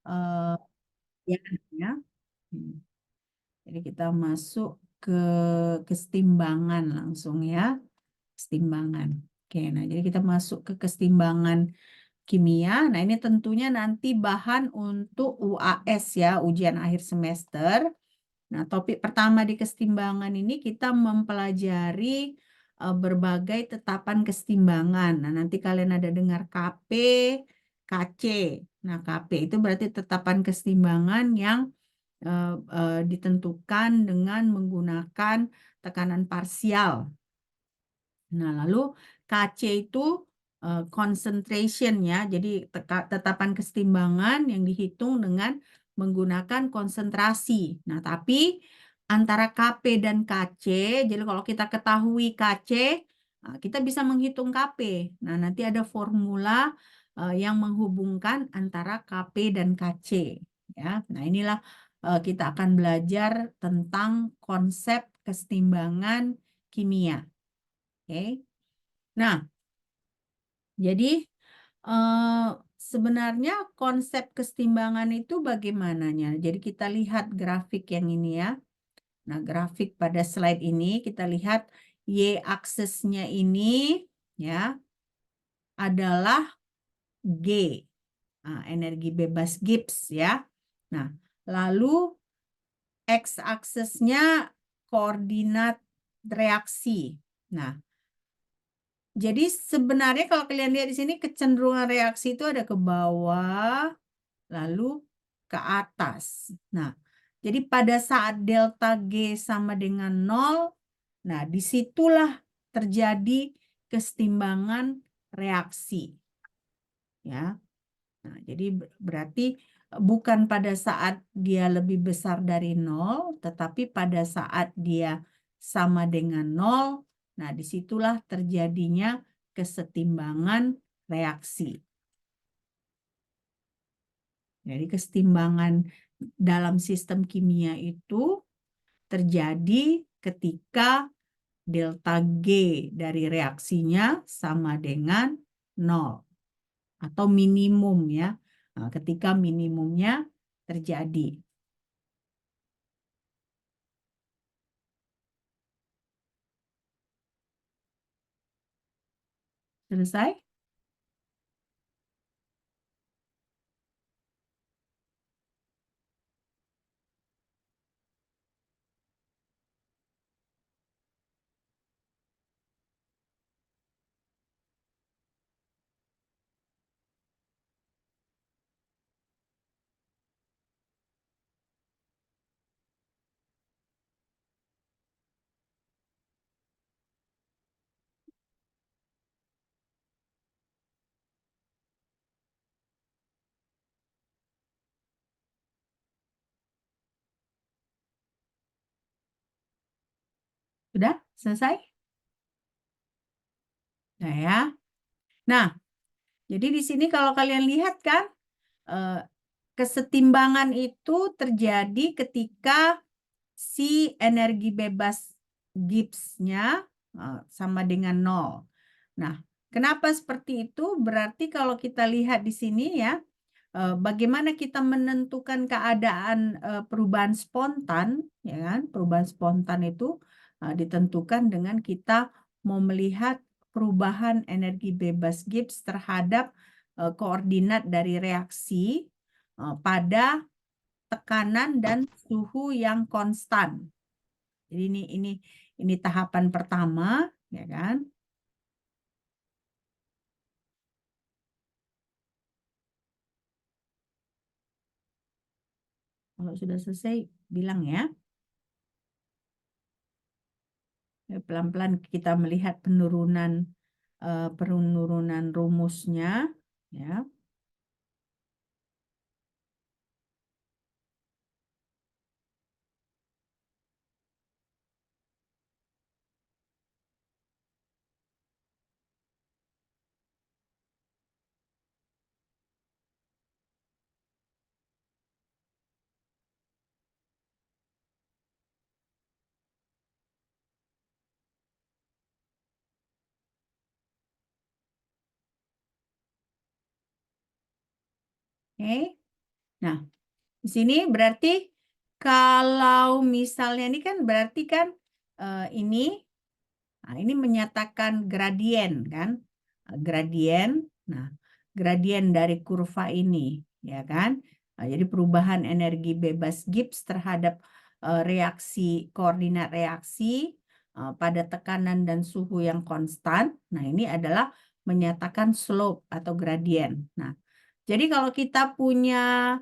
eh, ya, ya. Hmm. Jadi kita masuk ke kesetimbangan langsung ya. Kesetimbangan. Oke, nah jadi kita masuk ke kesetimbangan kimia. Nah, ini tentunya nanti bahan untuk UAS ya, ujian akhir semester. Nah, topik pertama di kesetimbangan ini kita mempelajari berbagai tetapan kesetimbangan. Nah, nanti kalian ada dengar KP, KC. Nah, KP itu berarti tetapan kesetimbangan yang ditentukan dengan menggunakan tekanan parsial. Nah, lalu KC itu concentration ya. Jadi tetapan kesetimbangan yang dihitung dengan menggunakan konsentrasi. Nah, tapi antara KP dan KC, jadi kalau kita ketahui KC, kita bisa menghitung KP. Nah, nanti ada formula yang menghubungkan antara KP dan KC ya. Nah, inilah kita akan belajar tentang konsep kesetimbangan kimia. Oke. Nah, jadi eh, sebenarnya konsep kesetimbangan itu bagaimananya? Jadi kita lihat grafik yang ini ya. Nah, grafik pada slide ini kita lihat y-aksesnya ini ya adalah G, energi bebas Gibbs ya. Nah, lalu x-aksesnya koordinat reaksi. Nah, jadi sebenarnya kalau kalian lihat di sini kecenderungan reaksi itu ada ke bawah, lalu ke atas. Nah, jadi pada saat delta G sama dengan 0, nah disitulah terjadi kesetimbangan reaksi. Ya, nah, jadi berarti bukan pada saat dia lebih besar dari 0, tetapi pada saat dia sama dengan 0, nah disitulah terjadinya kesetimbangan reaksi. Jadi kesetimbangan dalam sistem kimia itu terjadi ketika delta G dari reaksinya sama dengan 0 atau minimum ya. Nah, ketika minimumnya terjadi. Selesai? Sudah? Selesai? Nah ya. Nah, jadi di sini kalau kalian lihat kan, eh, kesetimbangan itu terjadi ketika si energi bebas Gibbs-nya sama dengan 0. Nah, kenapa seperti itu? Berarti kalau kita lihat di sini ya, bagaimana kita menentukan keadaan perubahan spontan, ya kan? Perubahan spontan itu ditentukan dengan kita mau melihat perubahan energi bebas Gibbs terhadap koordinat dari reaksi pada tekanan dan suhu yang konstan. Jadi ini tahapan pertama, ya kan? Kalau sudah selesai, bilang ya. Pelan-pelan kita melihat penurunan rumusnya, ya. Oke. Nah, di sini berarti kalau misalnya ini kan berarti kan ini menyatakan gradien kan, gradien. Nah, gradien dari kurva ini, ya kan? Nah, jadi perubahan energi bebas Gibbs terhadap reaksi koordinat reaksi pada tekanan dan suhu yang konstan. Nah, ini adalah menyatakan slope atau gradien. Nah, jadi kalau kita punya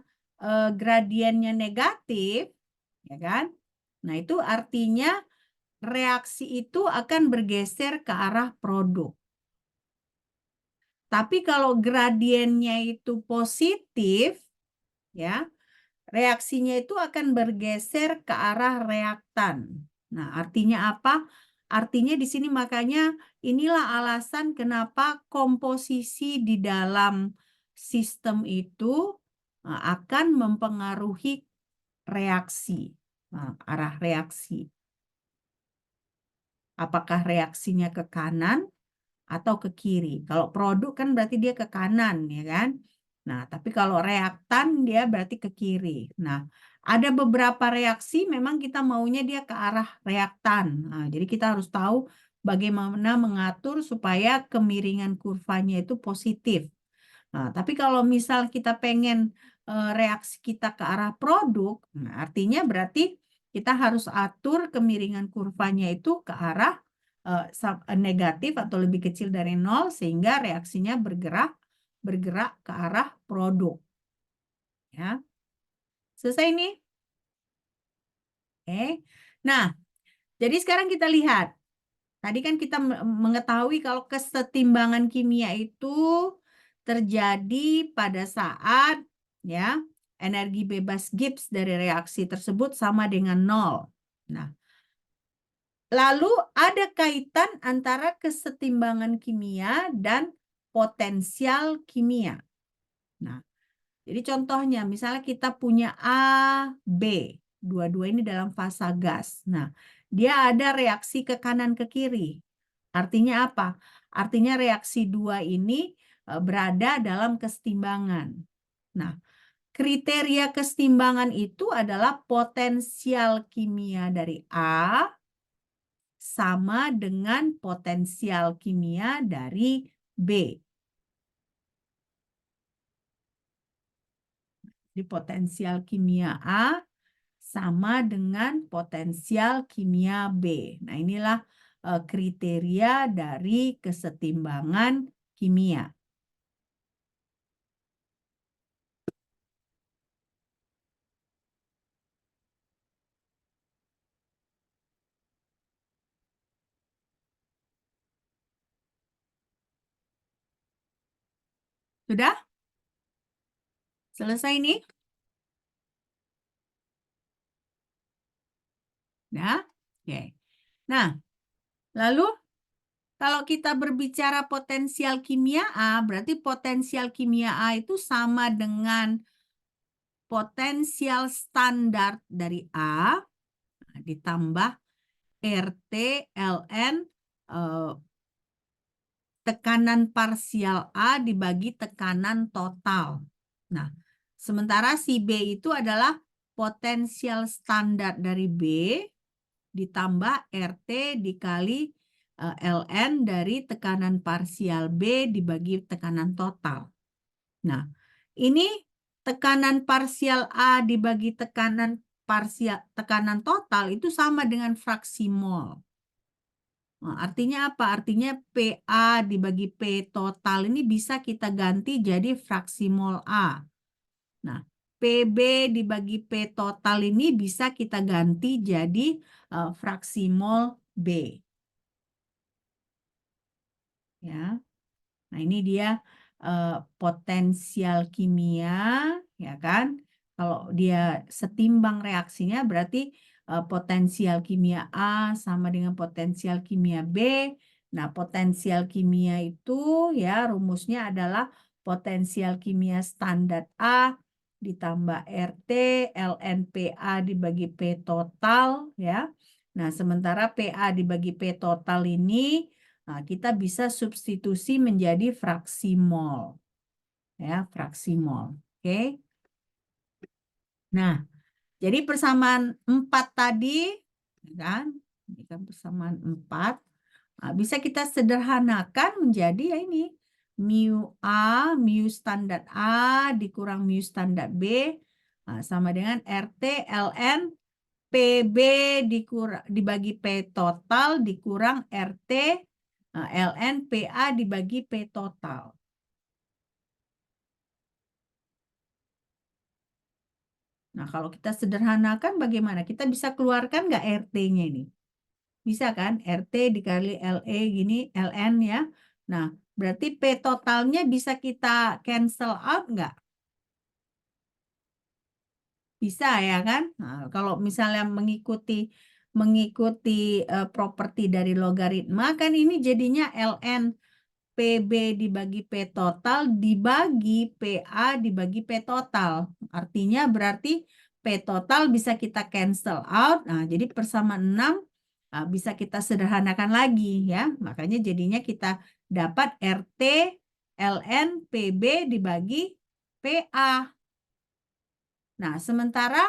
gradiennya negatif, ya kan? Nah, itu artinya reaksi itu akan bergeser ke arah produk. Tapi kalau gradiennya itu positif, ya, reaksinya itu akan bergeser ke arah reaktan. Nah, artinya apa? Artinya di sini makanya inilah alasan kenapa komposisi di dalam sistem itu akan mempengaruhi reaksi, arah reaksi. Apakah reaksinya ke kanan atau ke kiri? Kalau produk kan berarti dia ke kanan, ya kan? Nah, tapi kalau reaktan dia berarti ke kiri. Nah, ada beberapa reaksi memang kita maunya dia ke arah reaktan. Nah, jadi kita harus tahu bagaimana mengatur supaya kemiringan kurvanya itu positif. Nah, tapi kalau misal kita pengen reaksi kita ke arah produk, nah artinya berarti kita harus atur kemiringan kurvanya itu ke arah negatif atau lebih kecil dari 0 sehingga reaksinya bergerak ke arah produk. Ya. Selesai nih? Oke. Nah, jadi sekarang kita lihat. Tadi kan kita mengetahui kalau kesetimbangan kimia itu terjadi pada saat ya energi bebas Gibbs dari reaksi tersebut sama dengan 0. Nah, lalu ada kaitan antara kesetimbangan kimia dan potensial kimia. Nah, jadi contohnya misalnya kita punya A, B. Dua-dua ini dalam fasa gas. Nah, dia ada reaksi ke kanan ke kiri. Artinya apa? Artinya reaksi dua ini berada dalam kesetimbangan. Nah, kriteria kesetimbangan itu adalah potensial kimia dari A sama dengan potensial kimia dari B. Jadi potensial kimia A sama dengan potensial kimia B. Nah, inilah kriteria dari kesetimbangan kimia. Sudah? Selesai nih? Nah, oke. Nah, lalu kalau kita berbicara potensial kimia A, berarti potensial kimia A itu sama dengan potensial standar dari A ditambah RT ln tekanan parsial A dibagi tekanan total. Nah, sementara si B itu adalah potensial standar dari B ditambah RT dikali ln dari tekanan parsial B dibagi tekanan total. Nah, ini tekanan parsial A dibagi tekanan total itu sama dengan fraksi mol. Nah, artinya apa? Artinya PA dibagi P total ini bisa kita ganti jadi fraksi mol A. Nah, PB dibagi P total ini bisa kita ganti jadi fraksi mol B. Ya. Nah, ini dia potensial kimia, ya kan? Kalau dia setimbang reaksinya berarti potensial kimia A sama dengan potensial kimia B. Nah, potensial kimia itu ya rumusnya adalah potensial kimia standar A ditambah RT ln PA dibagi P total ya. Nah, sementara PA dibagi P total ini kita bisa substitusi menjadi fraksi mol. Ya, fraksi mol. Oke. Nah, jadi persamaan 4 tadi, ya kan? Ini kan persamaan 4. Nah, bisa kita sederhanakan menjadi ya ini. Mu A, mu standar A dikurang mu standar B, nah, sama dengan RT ln PB dibagi P total dikurang RT ln PA dibagi P total. Nah, kalau kita sederhanakan bagaimana? Kita bisa keluarkan nggak RT-nya ini? Bisa kan? RT dikali LE gini, LN ya. Nah, berarti P totalnya bisa kita cancel out nggak? Bisa ya kan? Nah, kalau misalnya mengikuti properti dari logaritma kan ini jadinya ln PB dibagi P total dibagi PA dibagi P total. Artinya berarti P total bisa kita cancel out. Nah, jadi persamaan 6 bisa kita sederhanakan lagi ya. Makanya jadinya kita dapat RT ln PB dibagi PA. Nah, sementara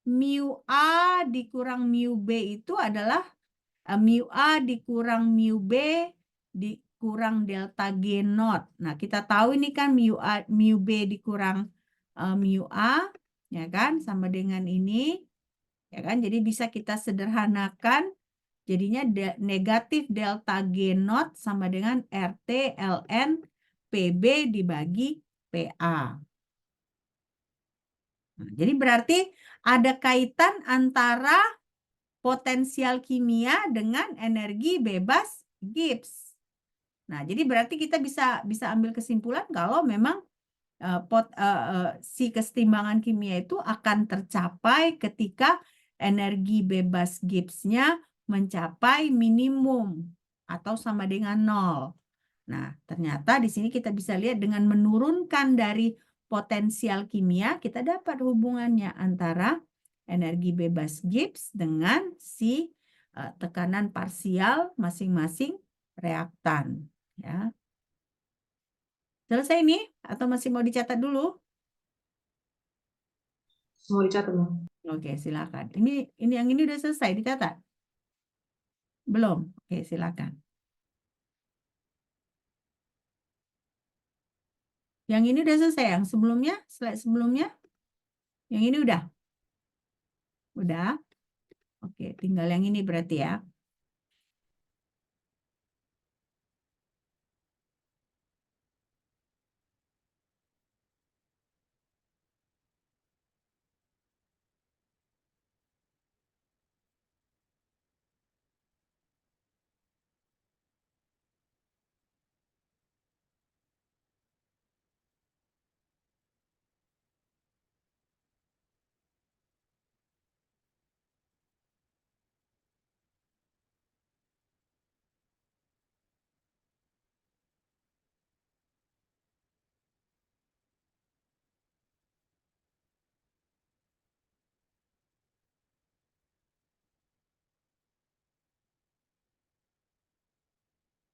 mu A dikurang mu B itu adalah mu A dikurang mu B dikurang delta G naught. Nah, kita tahu ini kan mu B dikurang mu A, ya kan, sama dengan ini, ya kan. Jadi bisa kita sederhanakan, jadinya negatif delta G naught sama dengan RT ln PB dibagi PA. Nah, jadi berarti ada kaitan antara potensial kimia dengan energi bebas Gibbs. Nah, jadi berarti kita bisa ambil kesimpulan kalau memang si kesetimbangan kimia itu akan tercapai ketika energi bebas Gibbs-nya mencapai minimum atau sama dengan nol. Nah, ternyata di sini kita bisa lihat dengan menurunkan dari potensial kimia, kita dapat hubungannya antara energi bebas Gibbs dengan si tekanan parsial masing-masing reaktan. Ya. Selesai nih? Atau masih mau dicatat dulu? Mau dicatat, Bang. Oke, silakan. Ini yang ini udah selesai dicatat? Belum? Oke, silakan. Yang ini udah selesai, yang sebelumnya, slide sebelumnya? Yang ini udah? Udah? Oke, tinggal yang ini berarti ya.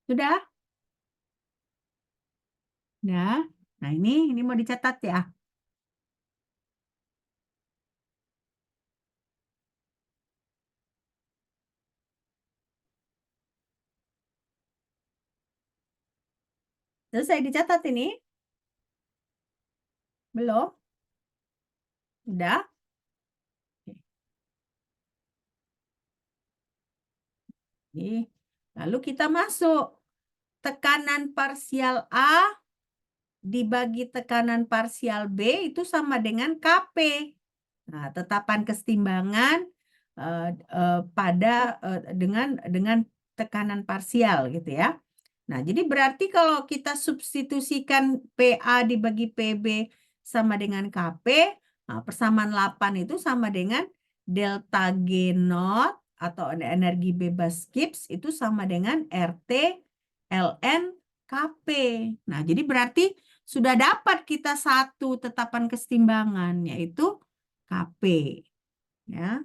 Sudah? Udah? Nah, ini mau dicatat ya. Selesai dicatat ini? Belum? Udah? Oke. Nih. Lalu kita masuk. Tekanan parsial A dibagi tekanan parsial B itu sama dengan Kp. Nah, tetapan kesetimbangan dengan tekanan parsial gitu ya. Nah, jadi berarti kalau kita substitusikan PA dibagi PB sama dengan Kp, nah, persamaan 8 itu sama dengan delta G naught atau energi bebas Gibbs itu sama dengan RT ln Kp. Nah, jadi berarti sudah dapat kita satu tetapan kesetimbangan yaitu Kp. Ya.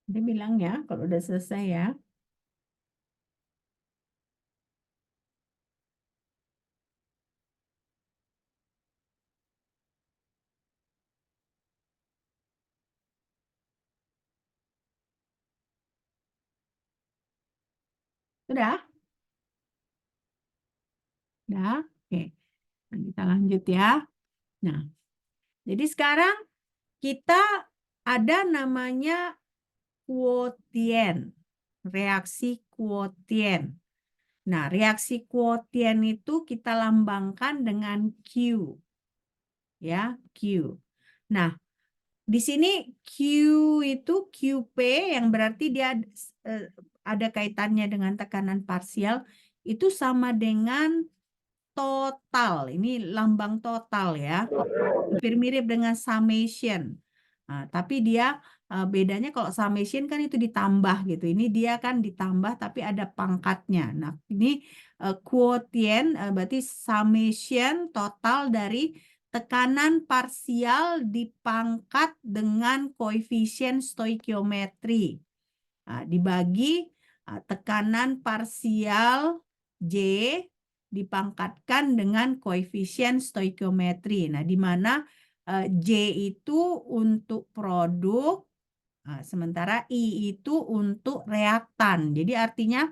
Dia bilang ya kalau udah selesai ya. Sudah? Udah? Oke. Nah, kita lanjut ya. Nah, jadi sekarang kita ada namanya kuotien. Reaksi kuotien. Nah, reaksi kuotien itu kita lambangkan dengan Q. Ya, Q. Nah, di sini Q itu QP yang berarti dia eh, ada kaitannya dengan tekanan parsial itu sama dengan total. Ini lambang total ya. Hampir mirip dengan summation. Nah, tapi dia bedanya kalau summation kan itu ditambah gitu. Ini dia kan ditambah tapi ada pangkatnya. Nah, ini quotient berarti summation total dari tekanan parsial dipangkat dengan koefisien stoikiometri. Nah, dibagi tekanan parsial J dipangkatkan dengan koefisien stoikiometri. Nah, di mana J itu untuk produk, sementara I itu untuk reaktan. Jadi artinya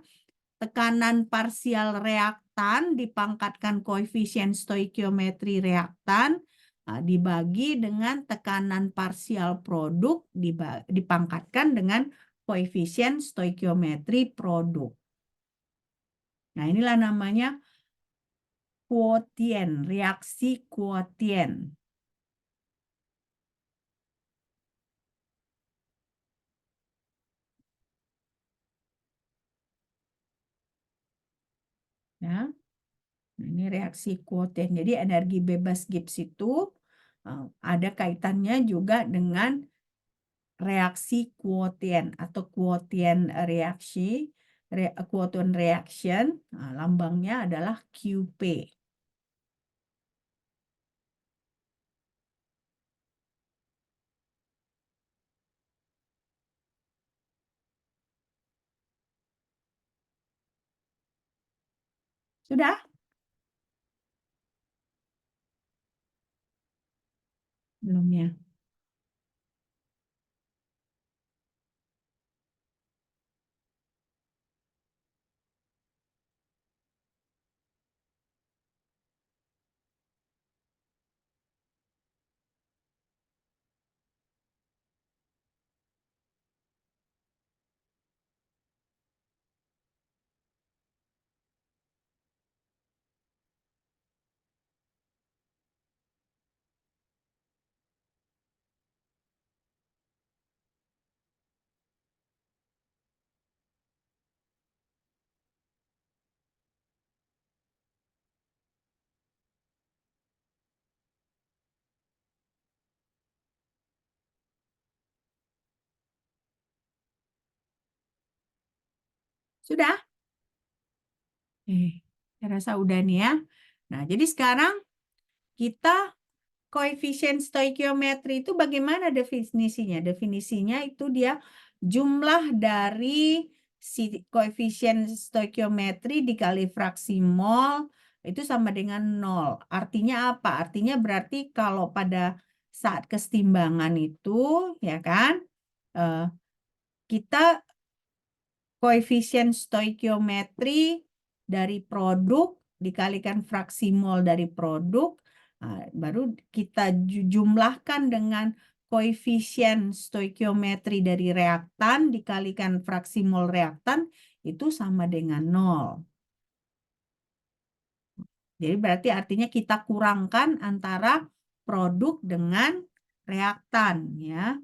tekanan parsial reaktan dipangkatkan koefisien stoikiometri reaktan dibagi dengan tekanan parsial produk dipangkatkan dengan koefisien stoikiometri produk. Nah, inilah namanya kuotien, reaksi kuotien. Ya. Nah, ini reaksi kuotien. Jadi energi bebas Gibbs itu ada kaitannya juga dengan reaksi kuotien atau kuotien reaksi, quotient reaction, lambangnya adalah QP. Sudah? Belum ya? Sudah? Saya rasa udah nih ya. Nah, jadi sekarang kita koefisien stoikiometri itu bagaimana definisinya? Definisinya itu dia jumlah dari si koefisien stoikiometri dikali fraksi mol itu sama dengan 0. Artinya apa? Artinya berarti kalau pada saat kesetimbangan itu, ya kan, kita koefisien stoikiometri dari produk dikalikan fraksi mol dari produk, baru kita jumlahkan dengan koefisien stoikiometri dari reaktan dikalikan fraksi mol reaktan, itu sama dengan 0. Jadi berarti artinya kita kurangkan antara produk dengan reaktan ya.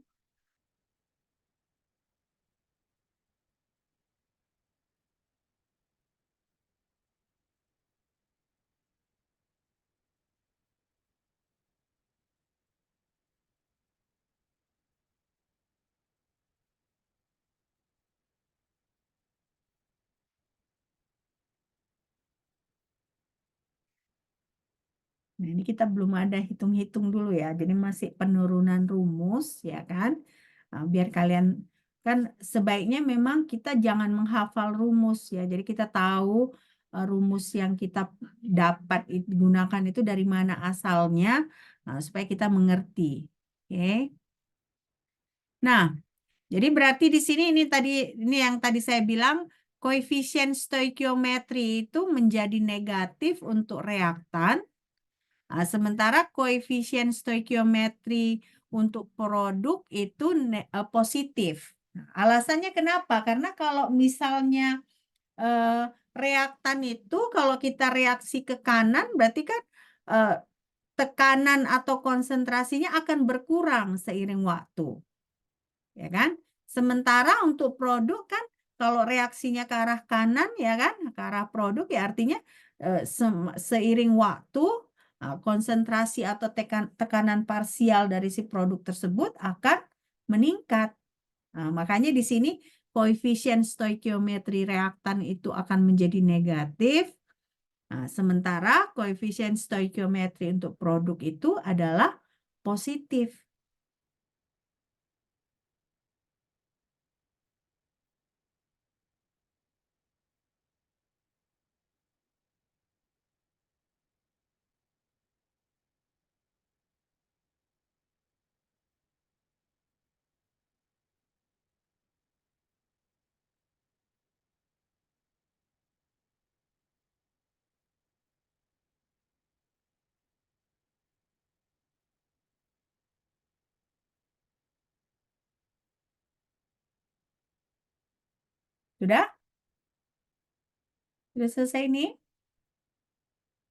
Nah, ini kita belum ada hitung-hitung dulu ya. Jadi masih penurunan rumus ya kan. Biar kalian kan sebaiknya memang kita jangan menghafal rumus ya. Jadi kita tahu rumus yang kita dapat gunakan itu dari mana asalnya, supaya kita mengerti. Oke. Nah, jadi berarti di sini ini yang tadi saya bilang koefisien stoikiometri itu menjadi negatif untuk reaktan. Sementara koefisien stoikiometri untuk produk itu positif. Nah, alasannya kenapa? Karena kalau misalnya eh, reaktan itu kalau kita reaksi ke kanan berarti kan eh, tekanan atau konsentrasinya akan berkurang seiring waktu, ya kan? Sementara untuk produk kan kalau reaksinya ke arah kanan ya kan, ke arah produk ya artinya seiring waktu konsentrasi atau tekanan parsial dari si produk tersebut akan meningkat. Nah, makanya di sini koefisien stoikiometri reaktan itu akan menjadi negatif. Nah, sementara koefisien stoikiometri untuk produk itu adalah positif. Sudah? Sudah selesai nih?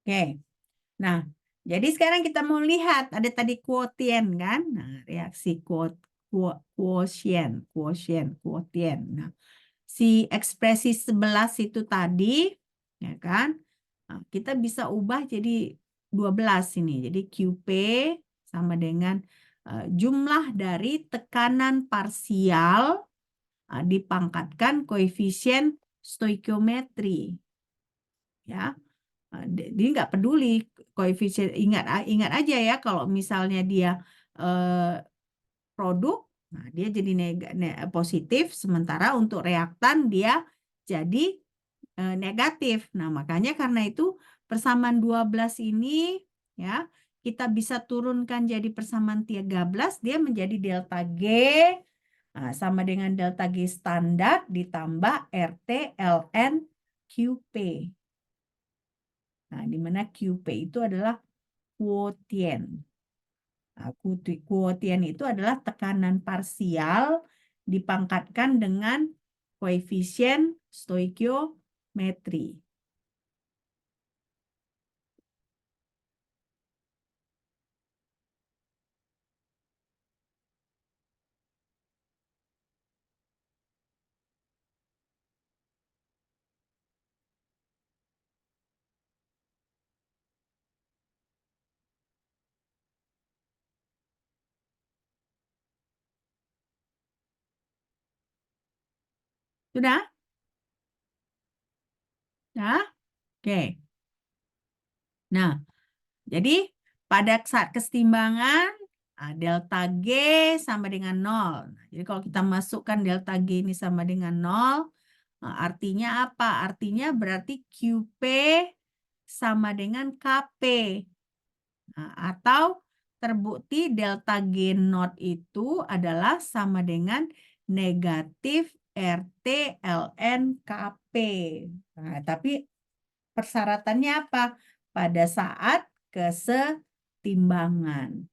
Oke. Nah, jadi sekarang kita mau lihat ada tadi quotient kan? Nah, reaksi quotient. Nah, si ekspresi 11 itu tadi, ya kan? Nah, kita bisa ubah jadi 12 ini. Jadi QP sama dengan jumlah dari tekanan parsial dipangkatkan koefisien stoikiometri. Ya. Dia nggak peduli koefisien, ingat aja ya kalau misalnya dia produk, nah dia jadi positif, sementara untuk reaktan dia jadi negatif. Nah, makanya karena itu persamaan 12 ini ya kita bisa turunkan jadi persamaan 13, dia menjadi delta G sama dengan delta G standar ditambah RT ln QP. Nah, di mana QP itu adalah quotient. Nah, quotient itu adalah tekanan parsial dipangkatkan dengan koefisien stoikiometri. Sudah? Ya? Oke. Nah, jadi pada saat kesetimbangan, delta G sama dengan 0. Nah, jadi kalau kita masukkan delta G ini sama dengan 0, artinya apa? Artinya berarti QP sama dengan KP. Nah, atau terbukti delta G naught itu adalah sama dengan negatif RT ln KP. Nah, tapi persyaratannya apa? Pada saat kesetimbangan.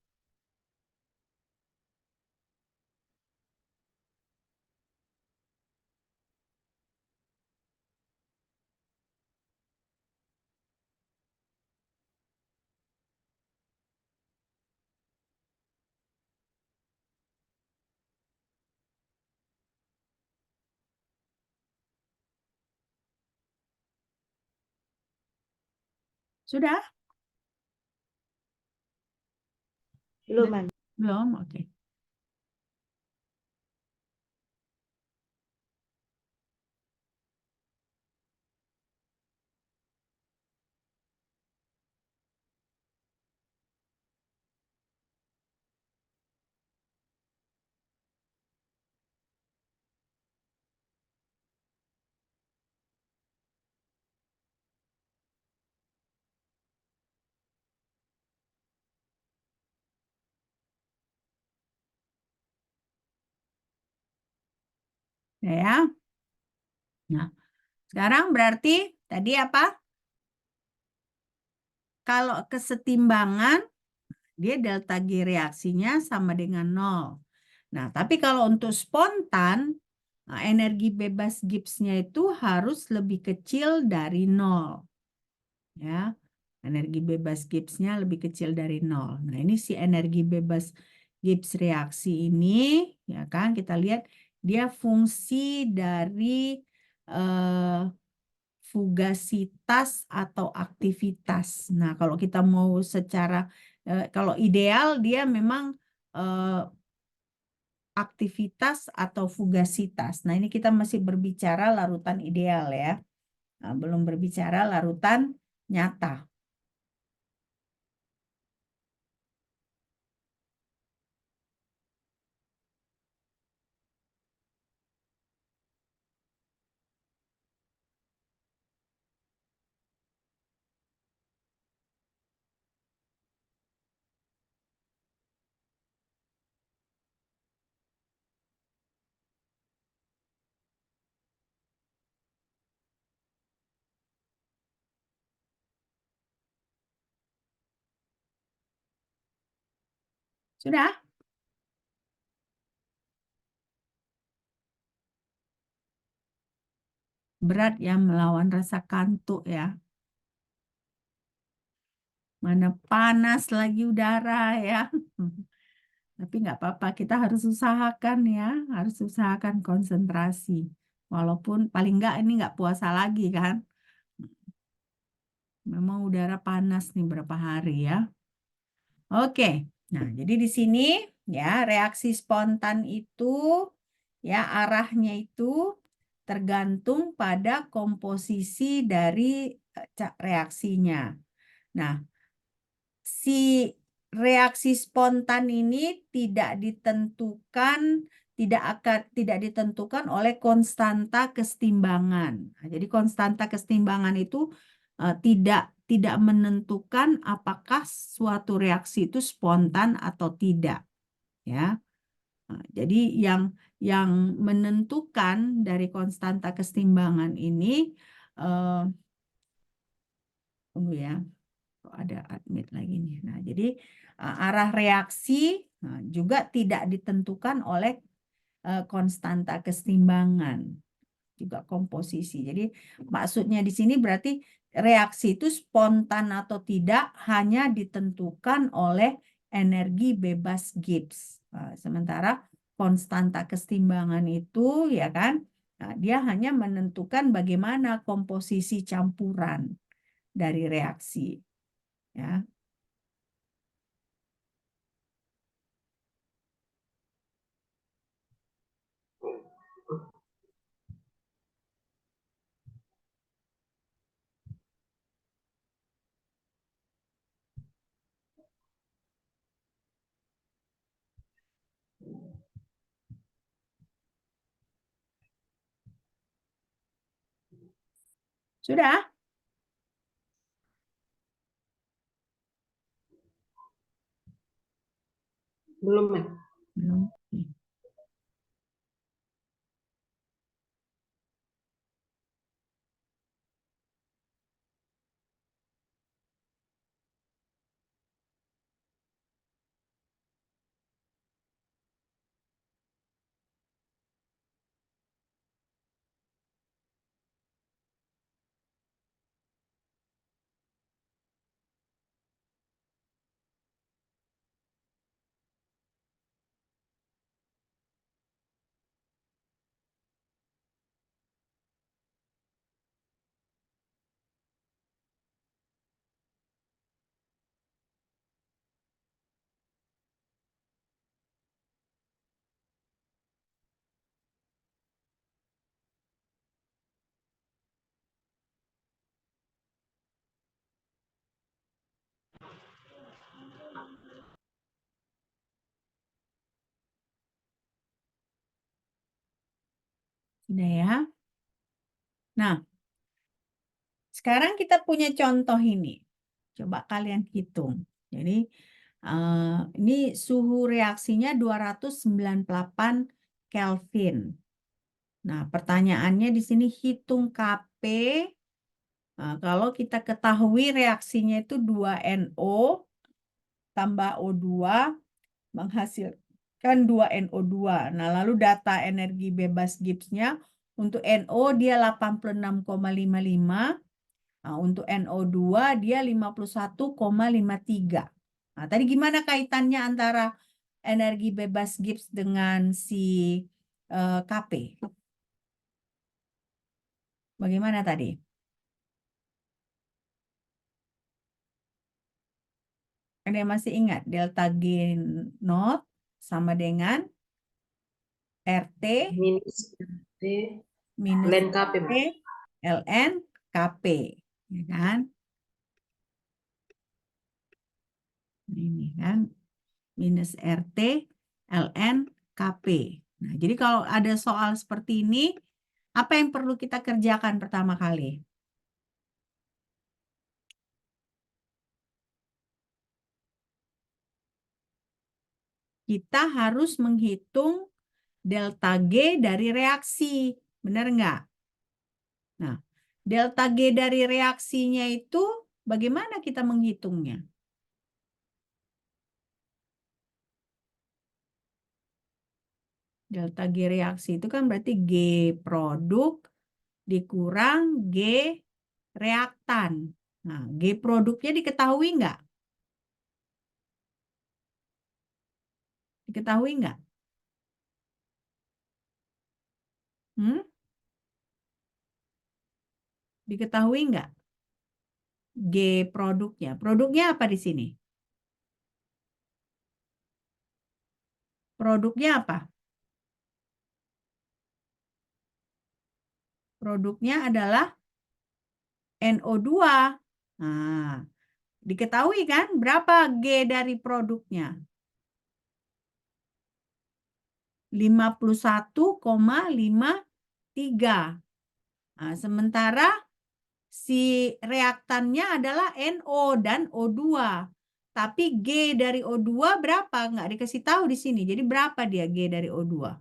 Sudah? Belum. Belum? Oke. Ya. Nah, sekarang berarti tadi apa? Kalau kesetimbangan, dia delta G reaksinya sama dengan 0. Nah, tapi kalau untuk spontan, energi bebas Gibbs-nya itu harus lebih kecil dari 0. Ya, energi bebas Gibbs-nya lebih kecil dari 0. Nah, ini si energi bebas Gibbs reaksi ini, ya kan, kita lihat dia fungsi dari fugasitas atau aktivitas. Nah, kalau kita mau secara, kalau ideal dia memang aktivitas atau fugasitas. Nah, ini kita masih berbicara larutan ideal ya. Nah, belum berbicara larutan nyata. Sudah? Berat ya melawan rasa kantuk ya. Mana panas lagi udara ya. Tapi nggak apa-apa, kita harus usahakan ya, harus usahakan konsentrasi. Walaupun paling nggak ini nggak puasa lagi kan. Memang udara panas nih berapa hari ya. Oke, nah jadi di sini ya reaksi spontan itu ya arahnya itu tergantung pada komposisi dari reaksinya. Nah, si reaksi spontan ini tidak ditentukan oleh konstanta kesetimbangan. Nah, jadi konstanta kesetimbangan itu tidak menentukan apakah suatu reaksi itu spontan atau tidak, ya. Nah, jadi yang menentukan dari konstanta kesetimbangan ini, tunggu ya. Ada admit lagi nih. Nah, jadi arah reaksi juga tidak ditentukan oleh konstanta kesetimbangan, juga komposisi. Jadi maksudnya di sini berarti reaksi itu spontan atau tidak hanya ditentukan oleh energi bebas Gibbs. Sementara konstanta kesetimbangan itu ya kan, dia hanya menentukan bagaimana komposisi campuran dari reaksi. Ya. Sudah? Belum, Men. Belum. Sudah ya. Nah, sekarang kita punya contoh ini. Coba kalian hitung. Jadi, ini suhu reaksinya 298 Kelvin. Nah, pertanyaannya di sini hitung Kp. Nah, kalau kita ketahui reaksinya itu 2NO tambah O2 menghasilkan 2NO2. Nah, lalu data energi bebas Gibbsnya untuk NO dia 86,55. Nah, untuk NO2 dia 51,53. Nah, tadi gimana kaitannya antara energi bebas Gibbs dengan si Kp? Bagaimana tadi? Ada yang masih ingat? Delta G naught sama dengan RT Minus T minus ln KP, T ln Kp. Ya kan? Ini kan minus RT ln Kp. Nah, jadi kalau ada soal seperti ini, apa yang perlu kita kerjakan pertama kali? Kita harus menghitung delta G dari reaksi. Benar nggak? Nah, delta G dari reaksinya itu bagaimana kita menghitungnya? Delta G reaksi itu kan berarti G produk dikurang G reaktan. Nah, G produknya diketahui nggak? Diketahui nggak? Hmm? Diketahui nggak? G produknya. Produknya apa di sini? Produknya apa? Produknya adalah NO2. Nah, diketahui kan berapa G dari produknya? 51,53. Nah, sementara si reaktannya adalah NO dan O2. Tapi G dari O2 berapa? Nggak dikasih tahu di sini. Jadi berapa dia G dari O2?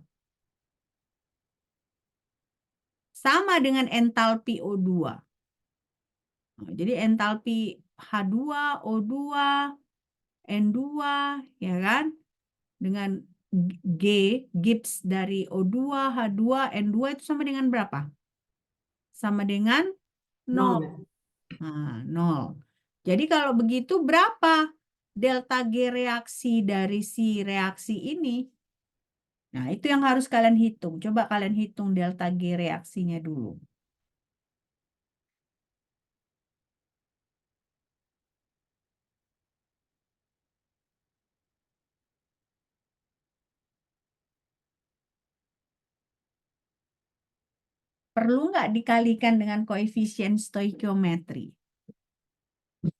Sama dengan entalpi O2. Nah, jadi entalpi H2, O2, N2, ya kan? Dengan G, Gibbs dari O2, H2, N2 itu sama dengan berapa? Sama dengan 0. 0. Nah, 0. Jadi kalau begitu berapa delta G reaksi dari si reaksi ini? Nah, itu yang harus kalian hitung. Coba kalian hitung delta G reaksinya dulu. Perlu nggak dikalikan dengan koefisien stoikiometri?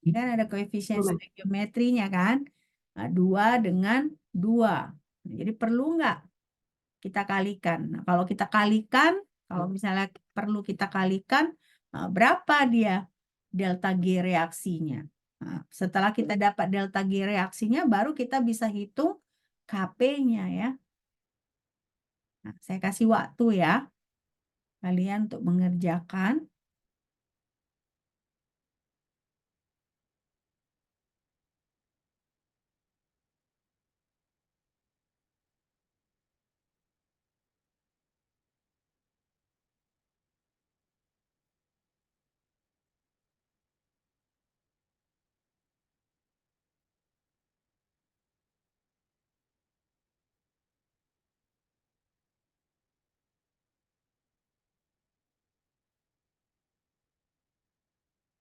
Kan ada koefisien stoikiometrinya kan? Nah, 2 dengan 2. Nah, jadi perlu nggak kita kalikan? Nah, kalau kita kalikan, kalau misalnya perlu kita kalikan, berapa dia delta G reaksinya? Nah, setelah kita dapat delta G reaksinya, baru kita bisa hitung Kp-nya ya. Nah, saya kasih waktu ya, kalian untuk mengerjakan.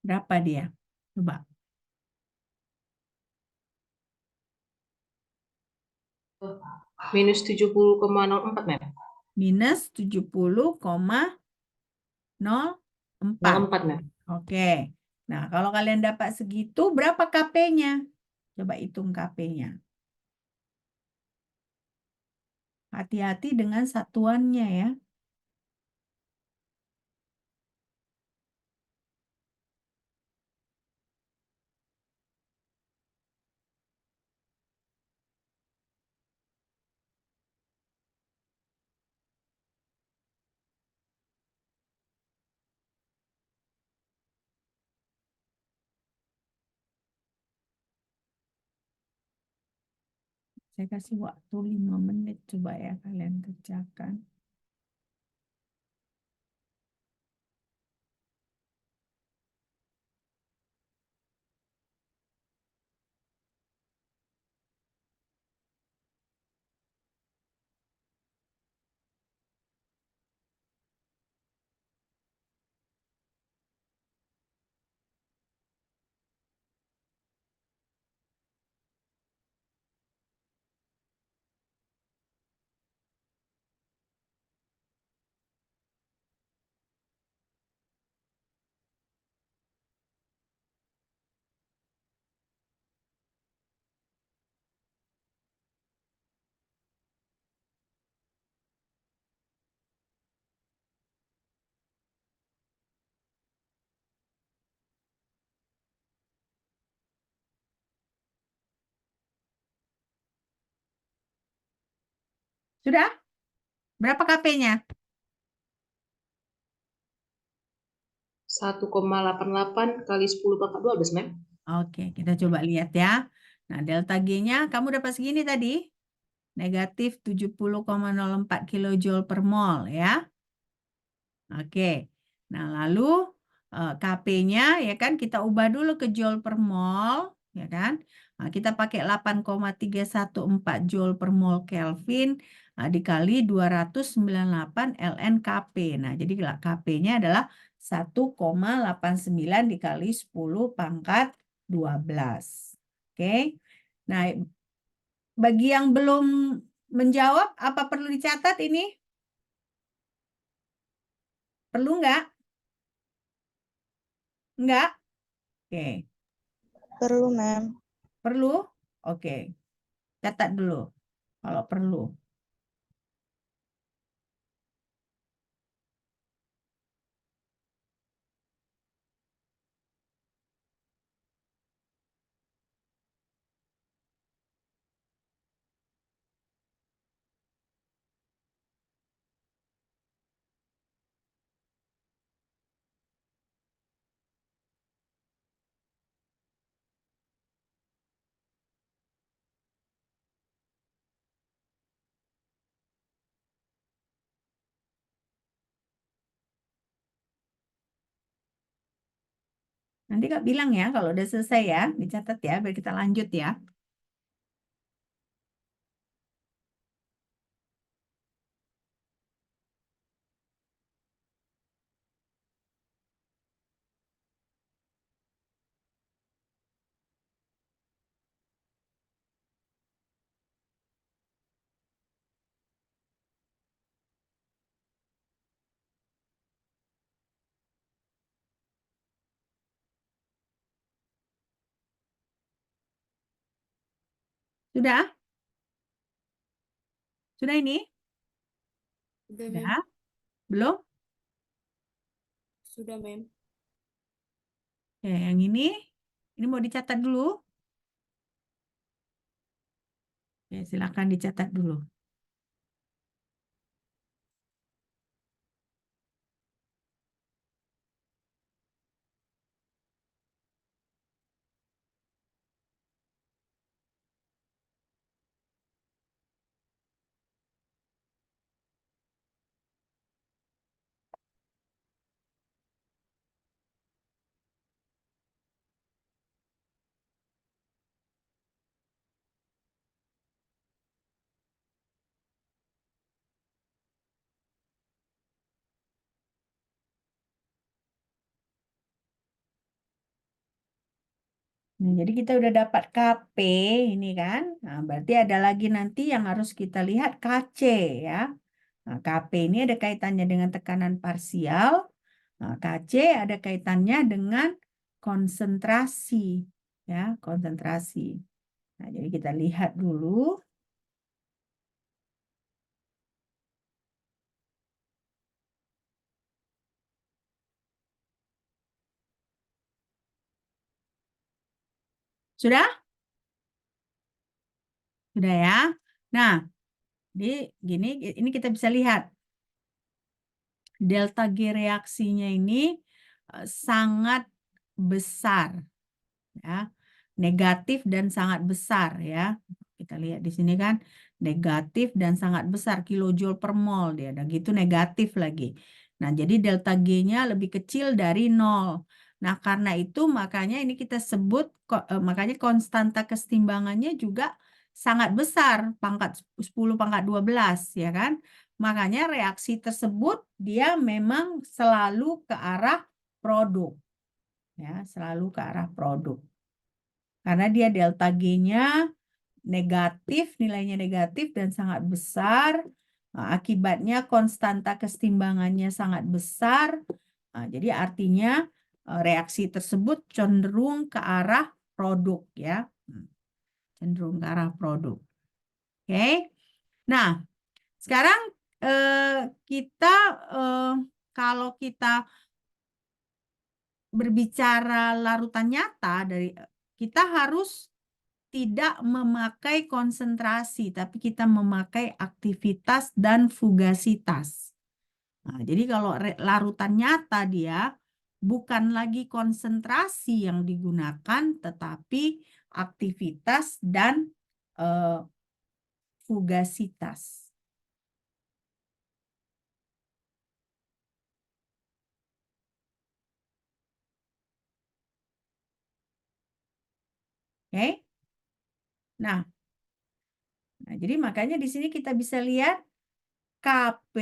Berapa dia? Coba. Minus 70,04, Mem. Minus 70,04. 04, Mem. Oke. Nah, kalau kalian dapat segitu, berapa Kp-nya? Coba hitung Kp-nya. Hati-hati dengan satuannya ya. Saya kasih waktu 5 menit coba ya kalian kerjakan. Sudah? Berapa KP-nya? 1,88 kali 10 pangkat 12, Mem. Oke, kita coba lihat ya. Nah, delta G-nya kamu dapat segini tadi. Negatif 70,04 kilojoule per mol ya. Oke. Nah, lalu KP-nya ya kan kita ubah dulu ke joule per mol ya kan. Nah, kita pakai 8,314 joule per mol Kelvin dikali 298 ln Kp. Nah, jadi Kp-nya adalah 1,89 dikali 10 pangkat 12. Oke. Nah, bagi yang belum menjawab, apa perlu dicatat ini? Perlu nggak? Nggak? Oke. Perlu, Mem. Perlu? Oke. Catat dulu kalau perlu. Nanti Kak bilang ya kalau udah selesai ya, dicatat ya, biar kita lanjut ya. Sudah? Sudah ini? Sudah, Sudah? Mem. Belum? Sudah, Mem. Ya, yang ini mau dicatat dulu. Ya, silakan dicatat dulu. Nah, jadi kita udah dapat KP ini kan. Nah, berarti ada lagi nanti yang harus kita lihat KC ya. Nah, KP ini ada kaitannya dengan tekanan parsial. Nah, KC ada kaitannya dengan konsentrasi ya, konsentrasi. Nah, jadi kita lihat dulu. Sudah? Sudah ya. Nah, di gini ini kita bisa lihat delta G reaksinya ini sangat besar ya. Negatif dan sangat besar ya. Kita lihat di sini kan negatif dan sangat besar kilojoule per mol dia. Dan gitu negatif lagi. Nah, jadi delta G-nya lebih kecil dari 0. Nah, karena itu makanya ini kita sebut makanya konstanta kesetimbangannya juga sangat besar, pangkat 10 pangkat 12 ya kan? Makanya reaksi tersebut dia memang selalu ke arah produk. Ya, selalu ke arah produk. Karena dia delta G-nya negatif, nilainya negatif dan sangat besar. Akibatnya konstanta kesetimbangannya sangat besar. Jadi artinya reaksi tersebut cenderung ke arah produk ya. Cenderung ke arah produk. Oke. Nah, sekarang kita kalau kita berbicara larutan nyata kita harus tidak memakai konsentrasi, tapi kita memakai aktivitas dan fugasitas. Nah, jadi kalau larutan nyata dia bukan lagi konsentrasi yang digunakan, tetapi aktivitas dan fugasitas. Oke? Nah, jadi makanya di sini kita bisa lihat Kp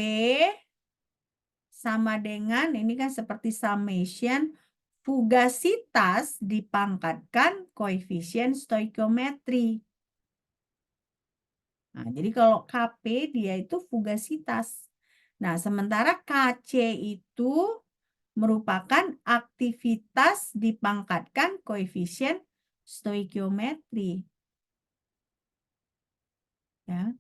sama dengan, ini kan seperti summation, fugasitas dipangkatkan koefisien stoikiometri. Nah, jadi kalau Kp dia itu fugasitas. Nah, sementara Kc itu merupakan aktivitas dipangkatkan koefisien stoikiometri. Ya.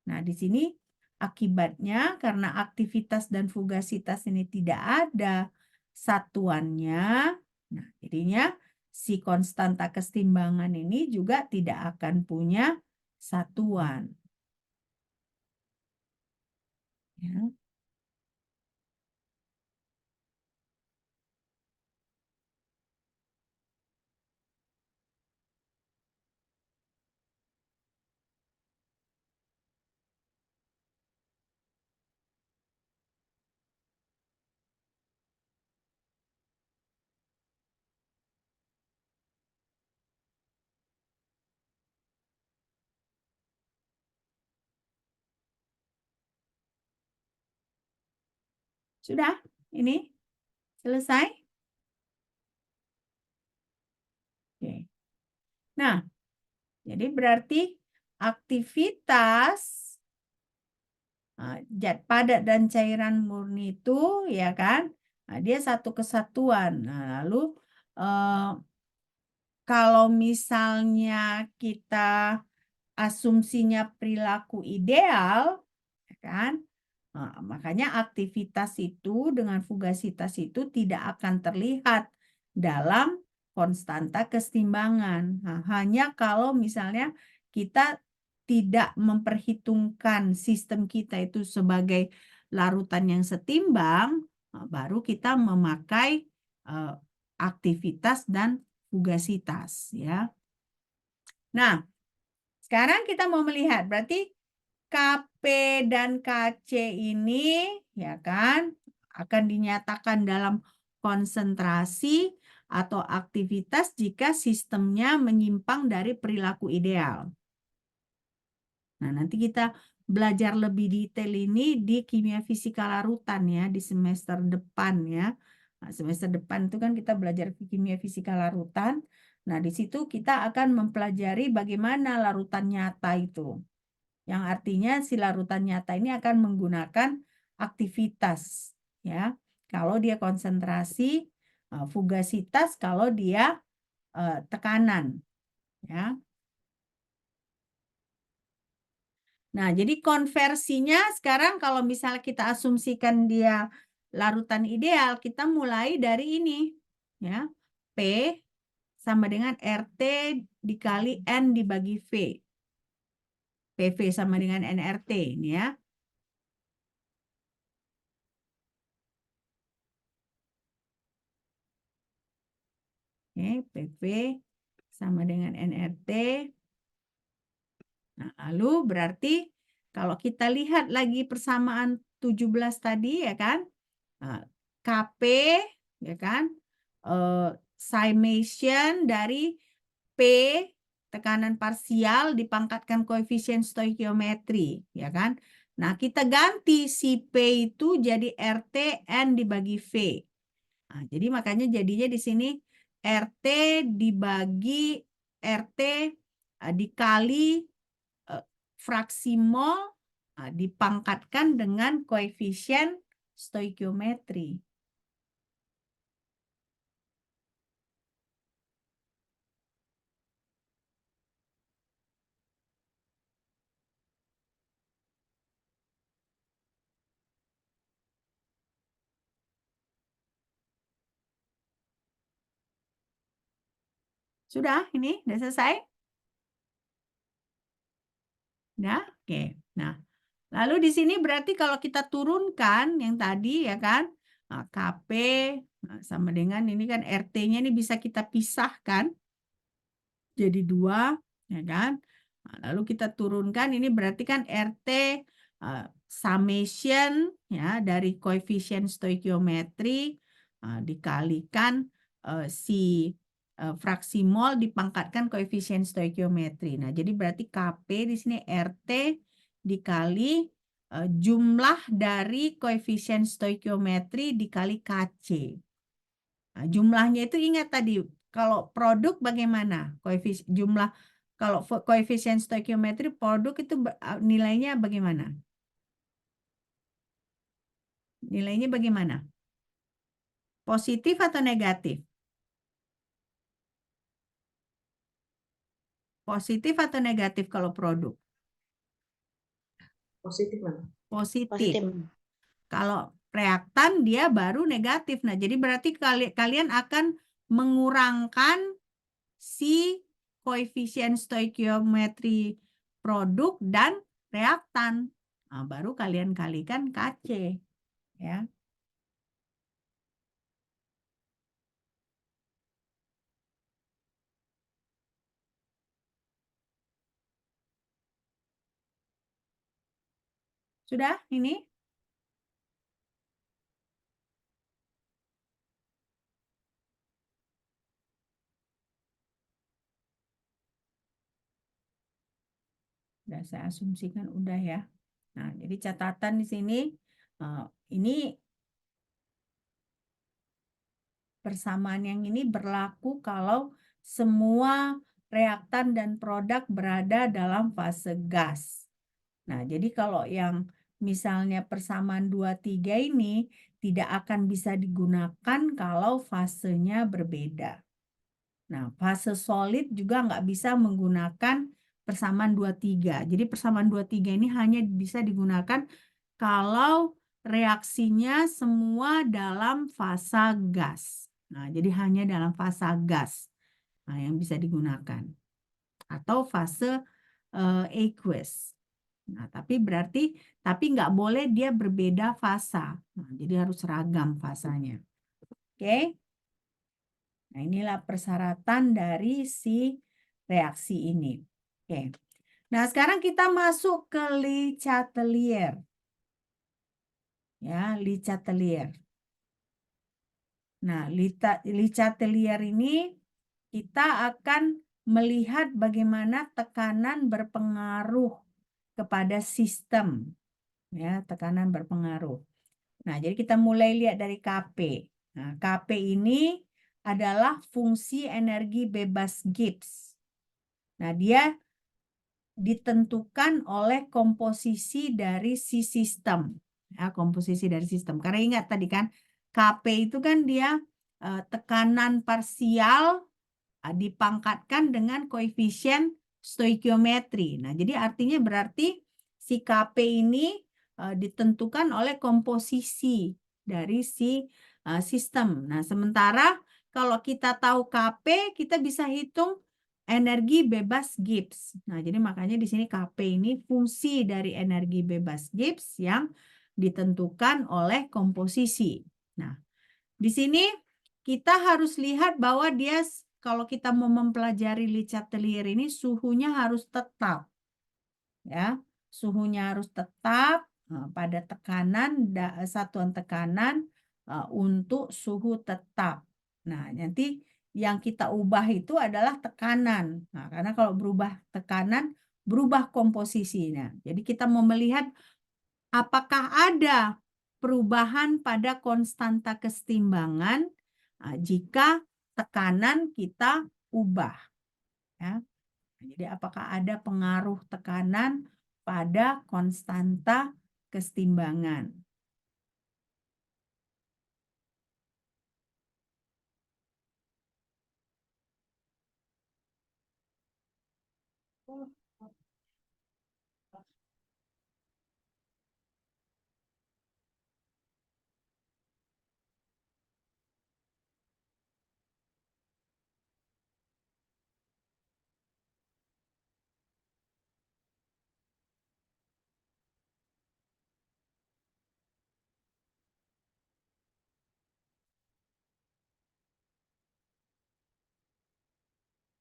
Nah, di sini akibatnya karena aktivitas dan fugasitas ini tidak ada satuannya, nah jadinya si konstanta kesetimbangan ini juga tidak akan punya satuan. Ya. Sudah? Ini selesai? Oke. Nah, jadi berarti aktivitas zat padat dan cairan murni itu ya kan, nah, dia satu kesatuan. Nah, lalu kalau misalnya kita asumsinya perilaku ideal, ya kan? Nah, makanya aktivitas itu dengan fugasitas itu tidak akan terlihat dalam konstanta kesetimbangan. Nah, hanya kalau misalnya kita tidak memperhitungkan sistem kita itu sebagai larutan yang setimbang, baru kita memakai aktivitas dan fugasitas ya. Nah, sekarang kita mau melihat berarti Kp dan Kc ini ya kan akan dinyatakan dalam konsentrasi atau aktivitas jika sistemnya menyimpang dari perilaku ideal. Nah, nanti kita belajar lebih detail ini di kimia fisika larutan ya di semester depan ya. Nah, semester depan itu kan kita belajar kimia fisika larutan. Nah, di situ kita akan mempelajari bagaimana larutan nyata itu. Yang artinya si larutan nyata ini akan menggunakan aktivitas ya. Kalau dia konsentrasi, fugasitas kalau dia tekanan ya. Nah, jadi konversinya sekarang kalau misalnya kita asumsikan dia larutan ideal, kita mulai dari ini ya. P sama dengan RT dikali N dibagi V. PV sama dengan NRT ini ya. Oke, PV sama dengan NRT Nah, lalu berarti kalau kita lihat lagi persamaan 17 tadi ya kan, Kp ya kan, summation dari P tekanan parsial dipangkatkan koefisien stoikiometri ya kan. Nah, kita ganti si P itu jadi RT N dibagi V. Nah, jadi makanya jadinya di sini RT dibagi RT dikali fraksi mol dipangkatkan dengan koefisien stoikiometri. Sudah, ini udah selesai? Udah? Oke. Nah, lalu di sini berarti kalau kita turunkan yang tadi ya kan, Kp sama dengan ini kan RT-nya ini bisa kita pisahkan jadi 2 ya kan. Nah, lalu kita turunkan ini berarti kan RT summation ya dari koefisien stoikiometri dikalikan si fraksi mol dipangkatkan koefisien stoikiometri. Nah, jadi berarti Kp di sini RT dikali jumlah dari koefisien stoikiometri dikali Kc. Nah, jumlahnya itu ingat tadi, kalau produk bagaimana? Jumlah kalau koefisien stoikiometri produk itu nilainya bagaimana? Nilainya bagaimana? Positif atau negatif? Positif atau negatif kalau produk? Positif, Ma'am. Positif. Positif. Kalau reaktan dia baru negatif. Nah, jadi berarti kalian akan mengurangkan si koefisien stoikiometri produk dan reaktan. Nah, baru kalian kalikan Kc. Ya. Sudah ini? Sudah saya asumsikan udah ya. Nah, jadi catatan di sini ini persamaan yang ini berlaku kalau semua reaktan dan produk berada dalam fase gas. Nah, jadi kalau yang misalnya persamaan 2-3 ini tidak akan bisa digunakan kalau fasenya berbeda. Nah, fase solid juga nggak bisa menggunakan persamaan 2-3. Jadi persamaan 2-3 ini hanya bisa digunakan kalau reaksinya semua dalam fasa gas. Nah, jadi hanya dalam fasa gas yang bisa digunakan. Atau fase aqueous. Nah, tapi nggak boleh dia berbeda fasa. Nah, jadi harus seragam fasanya. Oke? Nah, inilah persyaratan dari si reaksi ini. Oke. Nah, sekarang kita masuk ke Le Chatelier. Ya, Le Chatelier. Nah, Le Chatelier ini kita akan melihat bagaimana tekanan berpengaruh kepada sistem. Ya, tekanan berpengaruh. Nah, jadi kita mulai lihat dari Kp. Nah, Kp ini adalah fungsi energi bebas Gibbs. Nah, dia ditentukan oleh komposisi dari si sistem. Ya, komposisi dari sistem. Karena ingat tadi kan, Kp itu kan dia tekanan parsial dipangkatkan dengan koefisien stoikiometri. Nah, jadi artinya berarti si Kp ini ditentukan oleh komposisi dari si sistem. Nah, sementara kalau kita tahu Kp, kita bisa hitung energi bebas Gibbs. Nah, jadi makanya di sini Kp ini fungsi dari energi bebas Gibbs yang ditentukan oleh komposisi. Nah, di sini kita harus lihat bahwa dia kalau kita mau mempelajari Le Chatelier ini suhunya harus tetap. ya. Suhunya harus tetap pada tekanan satuan tekanan untuk suhu tetap. Nah, nanti yang kita ubah itu adalah tekanan. Nah, karena kalau berubah tekanan, berubah komposisinya. Jadi kita mau melihat apakah ada perubahan pada konstanta kesetimbangan jika tekanan kita ubah. Ya. Jadi apakah ada pengaruh tekanan pada konstanta kesetimbangan?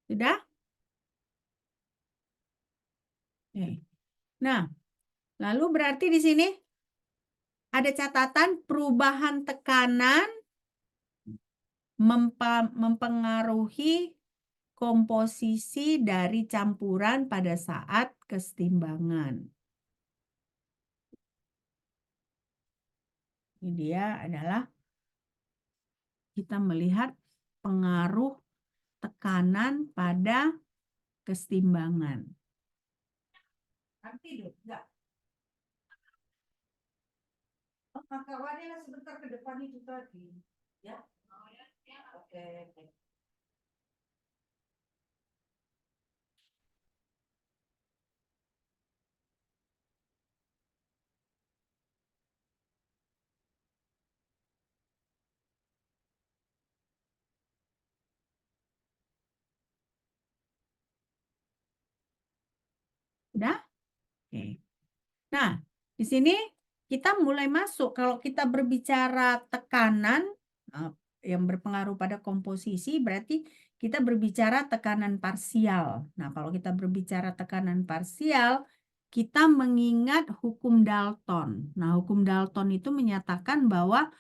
Sudah? Oke. Nah, lalu berarti di sini ada catatan perubahan tekanan mempengaruhi komposisi dari campuran pada saat kesetimbangan. Ini dia adalah kita melihat pengaruh tekanan pada kesetimbangan. Nanti dulu, enggak. Oh, kawannya sebentar ke depan itu tadi. Ya? Oke. Udah? Oke. Nah, di sini kita mulai masuk. Kalau kita berbicara tekanan yang berpengaruh pada komposisi, berarti kita berbicara tekanan parsial. Nah, kalau kita berbicara tekanan parsial, kita mengingat hukum Dalton. Nah, hukum Dalton itu menyatakan bahwa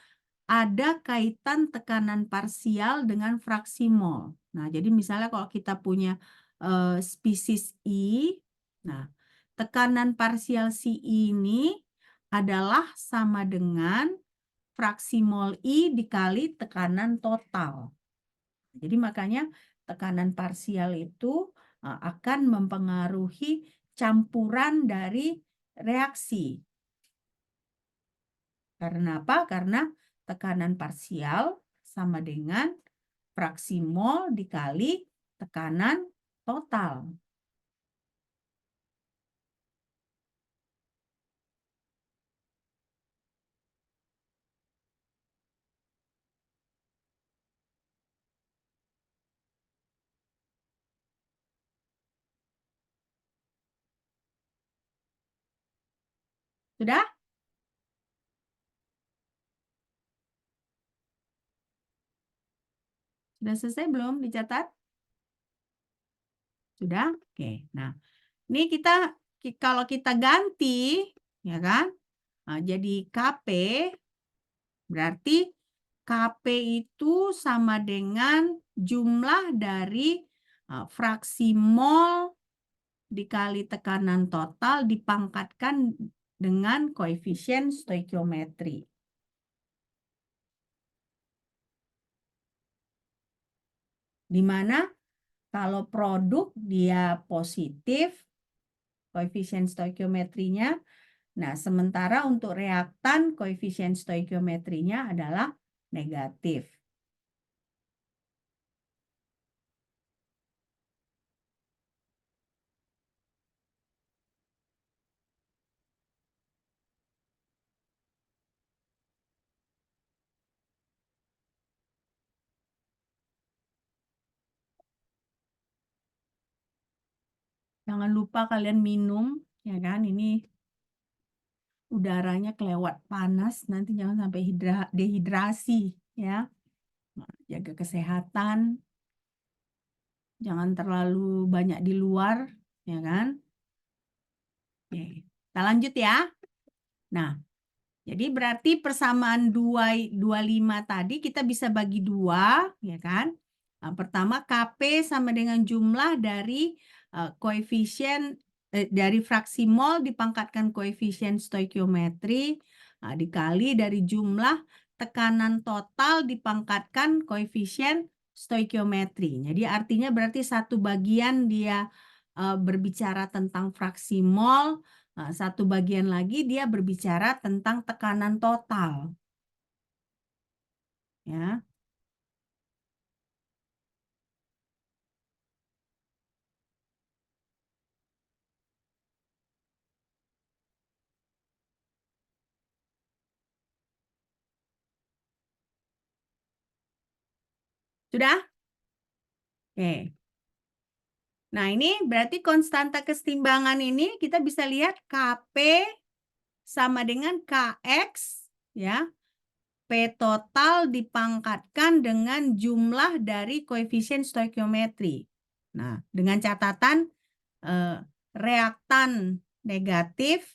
ada kaitan tekanan parsial dengan fraksi mol. Nah, jadi misalnya kalau kita punya spesies I, nah, tekanan parsial si ini adalah sama dengan fraksi mol I dikali tekanan total. Jadi makanya tekanan parsial itu akan mempengaruhi campuran dari reaksi. Karena apa? Karena tekanan parsial sama dengan fraksi mol dikali tekanan total. Sudah? Sudah selesai belum dicatat? Sudah? Oke. Nah, ini kalau kita ganti, ya kan? Nah, jadi KP berarti KP itu sama dengan jumlah dari fraksi mol dikali tekanan total dipangkatkan dengan koefisien stoikiometri. Di mana kalau produk dia positif, koefisien stoikiometrinya. Nah, sementara untuk reaktan, koefisien stoikiometrinya adalah negatif. Jangan lupa kalian minum, ya kan? Ini udaranya kelewat panas, nanti jangan sampai dehidrasi, ya. Jaga kesehatan, jangan terlalu banyak di luar, ya kan? Oke, kita lanjut ya. Nah, jadi berarti persamaan 25 tadi kita bisa bagi dua, ya kan? Nah, pertama KP sama dengan jumlah dari koefisien dari fraksi mol dipangkatkan koefisien stoikiometri dikali dari jumlah tekanan total dipangkatkan koefisien stoikiometri. Jadi artinya berarti satu bagian dia berbicara tentang fraksi mol, satu bagian lagi dia berbicara tentang tekanan total. Ya. Sudah? Oke. Nah, ini berarti konstanta kesetimbangan ini kita bisa lihat KP sama dengan KX, ya. P total dipangkatkan dengan jumlah dari koefisien stoikiometri. Nah, dengan catatan reaktan negatif,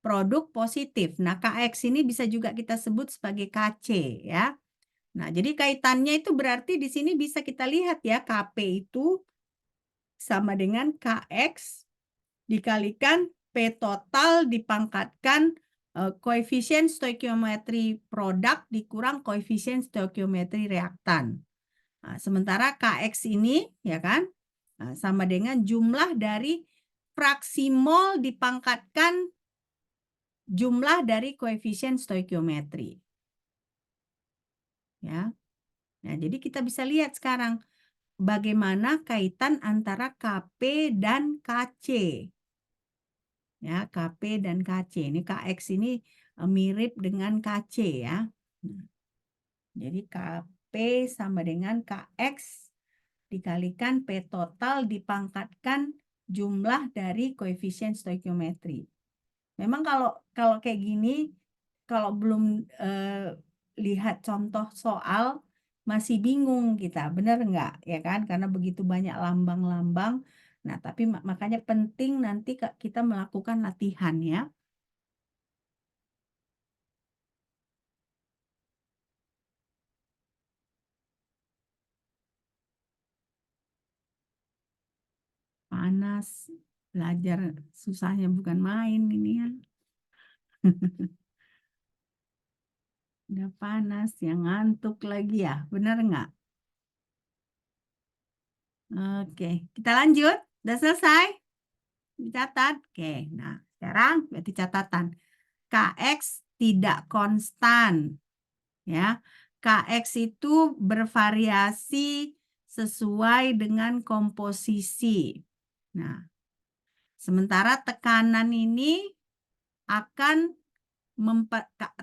produk positif. Nah, KX ini bisa juga kita sebut sebagai KC, ya. Nah, jadi kaitannya itu berarti di sini bisa kita lihat ya, KP itu sama dengan KX dikalikan P total dipangkatkan koefisien stoikiometri produk dikurang koefisien stoikiometri reaktan. Nah, sementara KX ini ya kan sama dengan jumlah dari fraksi mol dipangkatkan jumlah dari koefisien stoikiometri. Ya. Nah, jadi kita bisa lihat sekarang bagaimana kaitan antara KP dan KC. Ya, KP dan KC. Ini KX ini mirip dengan KC ya. Nah, jadi KP sama dengan KX dikalikan P total dipangkatkan jumlah dari koefisien stoikiometri. Memang kalau kayak gini, kalau belum lihat contoh soal masih bingung kita, benar nggak ya kan? Karena begitu banyak lambang-lambang. Nah, tapi makanya penting nanti kita melakukan latihan ya. Panas, belajar susahnya bukan main ini ya. Udah panas, yang ngantuk lagi ya, benar nggak? Oke, kita lanjut. Udah selesai? Dicatat. Oke, nah sekarang berarti catatan. KX tidak konstan. Ya, KX itu bervariasi sesuai dengan komposisi. Nah, sementara tekanan ini akan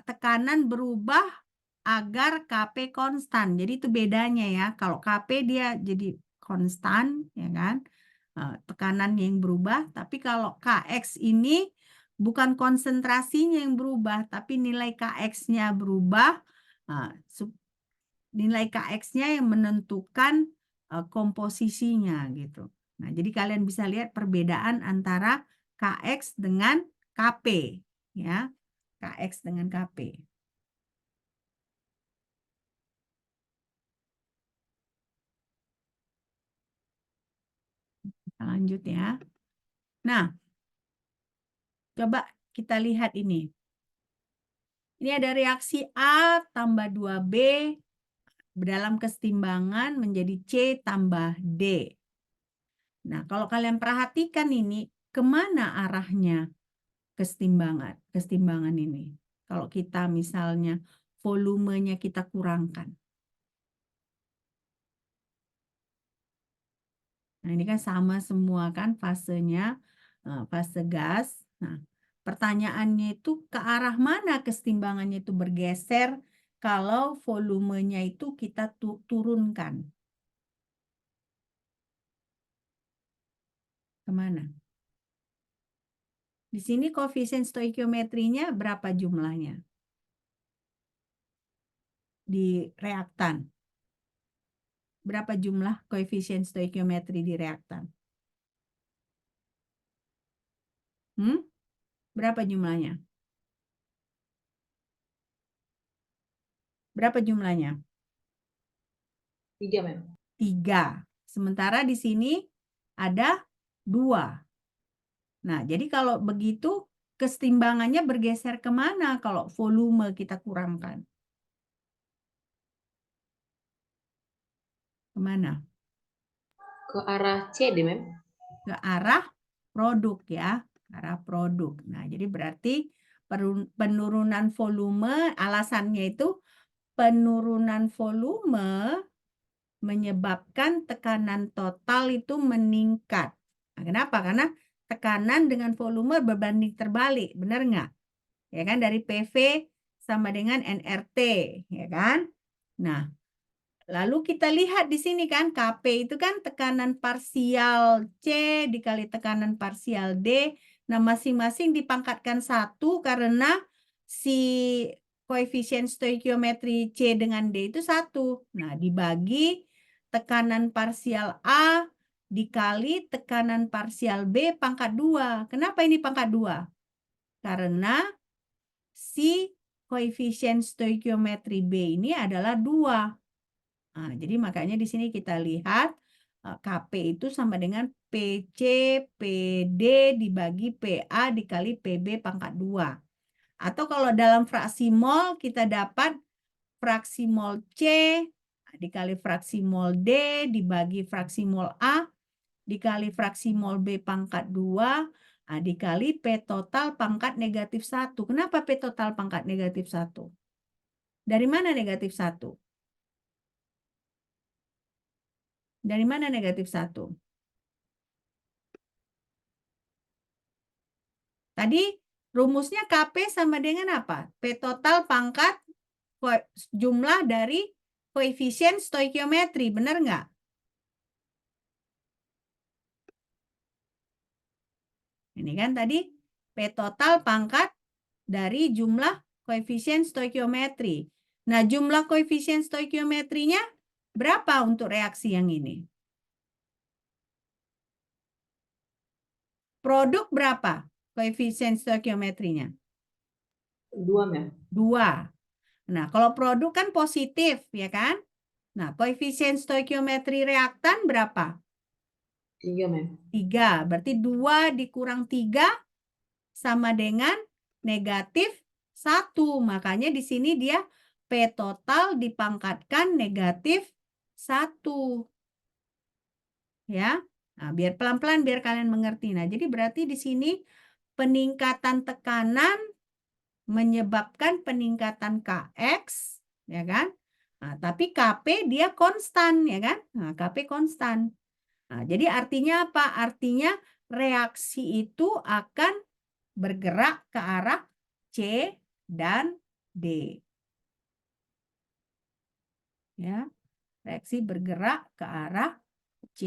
tekanan berubah agar KP konstan. Jadi itu bedanya ya. Kalau KP dia jadi konstan, ya kan? Tekanan yang berubah. Tapi kalau KX ini bukan konsentrasinya yang berubah, tapi nilai KX-nya berubah. Nilai KX-nya yang menentukan komposisinya gitu. Nah, jadi kalian bisa lihat perbedaan antara KX dengan KP, ya. KX dengan KP. Kita lanjut ya. Nah, coba kita lihat ini. Ini ada reaksi A tambah 2B dalam kesetimbangan menjadi C tambah D. Nah, kalau kalian perhatikan ini, kemana arahnya kesetimbangan ini? Kalau kita misalnya volumenya kita kurangkan. Nah, ini kan sama semua kan fasenya, fase gas. Nah, pertanyaannya itu ke arah mana kesetimbangannya itu bergeser kalau volumenya itu kita turunkan. Kemana? Di sini koefisien stoikiometrinya berapa jumlahnya? Di reaktan. Berapa jumlah koefisien stoikiometri di reaktan? Berapa jumlahnya? Berapa jumlahnya? 3, Mem. 3. Sementara di sini ada 2. Nah, jadi kalau begitu kesetimbangannya bergeser kemana kalau volume kita kurangkan? Kemana? Ke arah C deh, Mem. Ke arah produk ya, ke arah produk. Nah, jadi berarti penurunan volume, alasannya itu penurunan volume menyebabkan tekanan total itu meningkat. Nah, kenapa? Karena tekanan dengan volume berbanding terbalik, benar nggak? Ya kan, dari PV sama dengan nRT, ya kan? Nah, lalu kita lihat di sini kan, Kp itu kan tekanan parsial C dikali tekanan parsial D. Nah, masing-masing dipangkatkan 1 karena si koefisien stoikiometri C dengan D itu 1. Nah, dibagi tekanan parsial A dikali tekanan parsial B pangkat 2. Kenapa ini pangkat 2? Karena si koefisien stoikiometri B ini adalah 2. Nah, jadi makanya di sini kita lihat Kp itu sama dengan PC PD dibagi PA dikali PB pangkat 2. Atau kalau dalam fraksi mol kita dapat fraksi mol C dikali fraksi mol D dibagi fraksi mol A dikali fraksi mol B pangkat 2 dikali P total pangkat negatif 1. Kenapa P total pangkat negatif 1? Dari mana negatif 1? Dari mana negatif 1? Tadi rumusnya Kp sama dengan apa? P total pangkat jumlah dari koefisien stoikiometri, benar nggak? Ini kan tadi P total pangkat dari jumlah koefisien stoikiometri. Nah, jumlah koefisien stoikiometrinya berapa untuk reaksi yang ini? Produk berapa koefisien stoikiometrinya? 2, Mem. 2. Nah, kalau produk kan positif, ya kan? Nah, koefisien stoikiometri reaktan berapa? 3, Mem. 3. Berarti 2 dikurang 3 sama dengan negatif 1. Makanya di sini dia P total dipangkatkan negatif 1. Ya. Nah, biar pelan-pelan biar kalian mengerti. Nah, jadi berarti di sini peningkatan tekanan menyebabkan peningkatan Kx, ya kan? Nah, tapi Kp dia konstan, ya kan? Nah, Kp konstan. Nah, jadi artinya apa? Artinya reaksi itu akan bergerak ke arah C dan D. Ya, reaksi bergerak ke arah C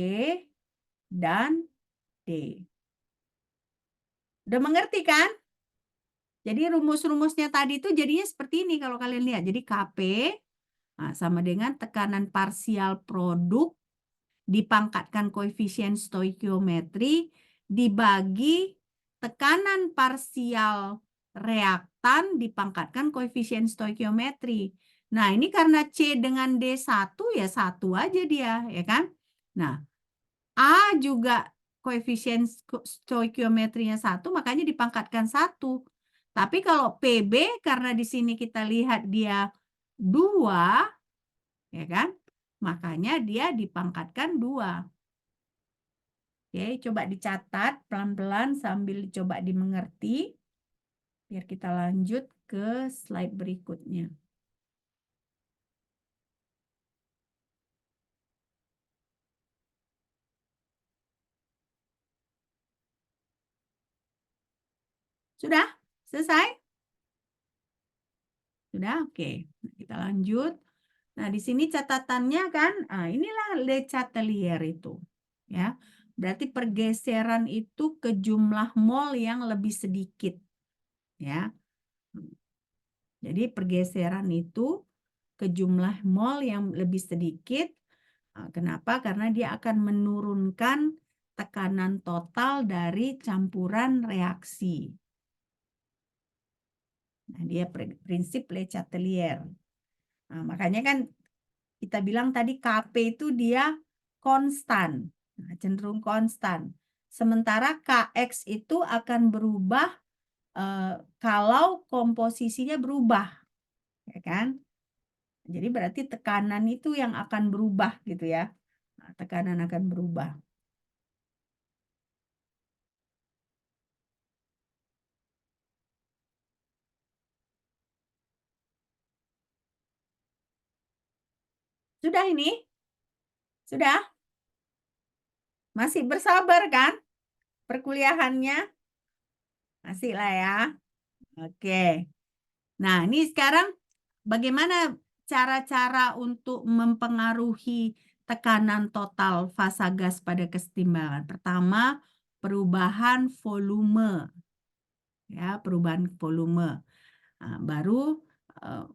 dan D. Udah mengerti kan? Jadi rumus-rumusnya tadi itu jadinya seperti ini kalau kalian lihat. Jadi Kp sama dengan tekanan parsial produk dipangkatkan koefisien stoikiometri dibagi tekanan parsial reaktan dipangkatkan koefisien stoikiometri. Nah, ini karena C dengan D1 ya 1 aja dia, ya kan? Nah, A juga koefisien stoikiometrinya 1, makanya dipangkatkan 1. Tapi kalau PB karena di sini kita lihat dia 2, ya kan? Makanya dia dipangkatkan 2. Oke, coba dicatat pelan-pelan sambil coba dimengerti. Biar kita lanjut ke slide berikutnya. Sudah? Selesai? Sudah? Oke. Kita lanjut. Nah, di sini catatannya kan, inilah Le Chatelier itu. Ya. Berarti pergeseran itu ke jumlah mol yang lebih sedikit. Ya. Jadi pergeseran itu ke jumlah mol yang lebih sedikit. Kenapa? Karena dia akan menurunkan tekanan total dari campuran reaksi. Nah, dia prinsip Le Chatelier. Nah, makanya kan kita bilang tadi Kp itu dia konstan, nah, cenderung konstan. Sementara Kx itu akan berubah kalau komposisinya berubah, ya kan? Jadi berarti tekanan itu yang akan berubah gitu ya. Nah, tekanan akan berubah. Sudah ini? Sudah? Masih bersabar kan perkuliahannya? Masih lah ya. Oke. Nah, ini sekarang bagaimana cara-cara untuk mempengaruhi tekanan total fasa gas pada kesetimbangan? Pertama, perubahan volume. Ya, perubahan volume. Nah, baru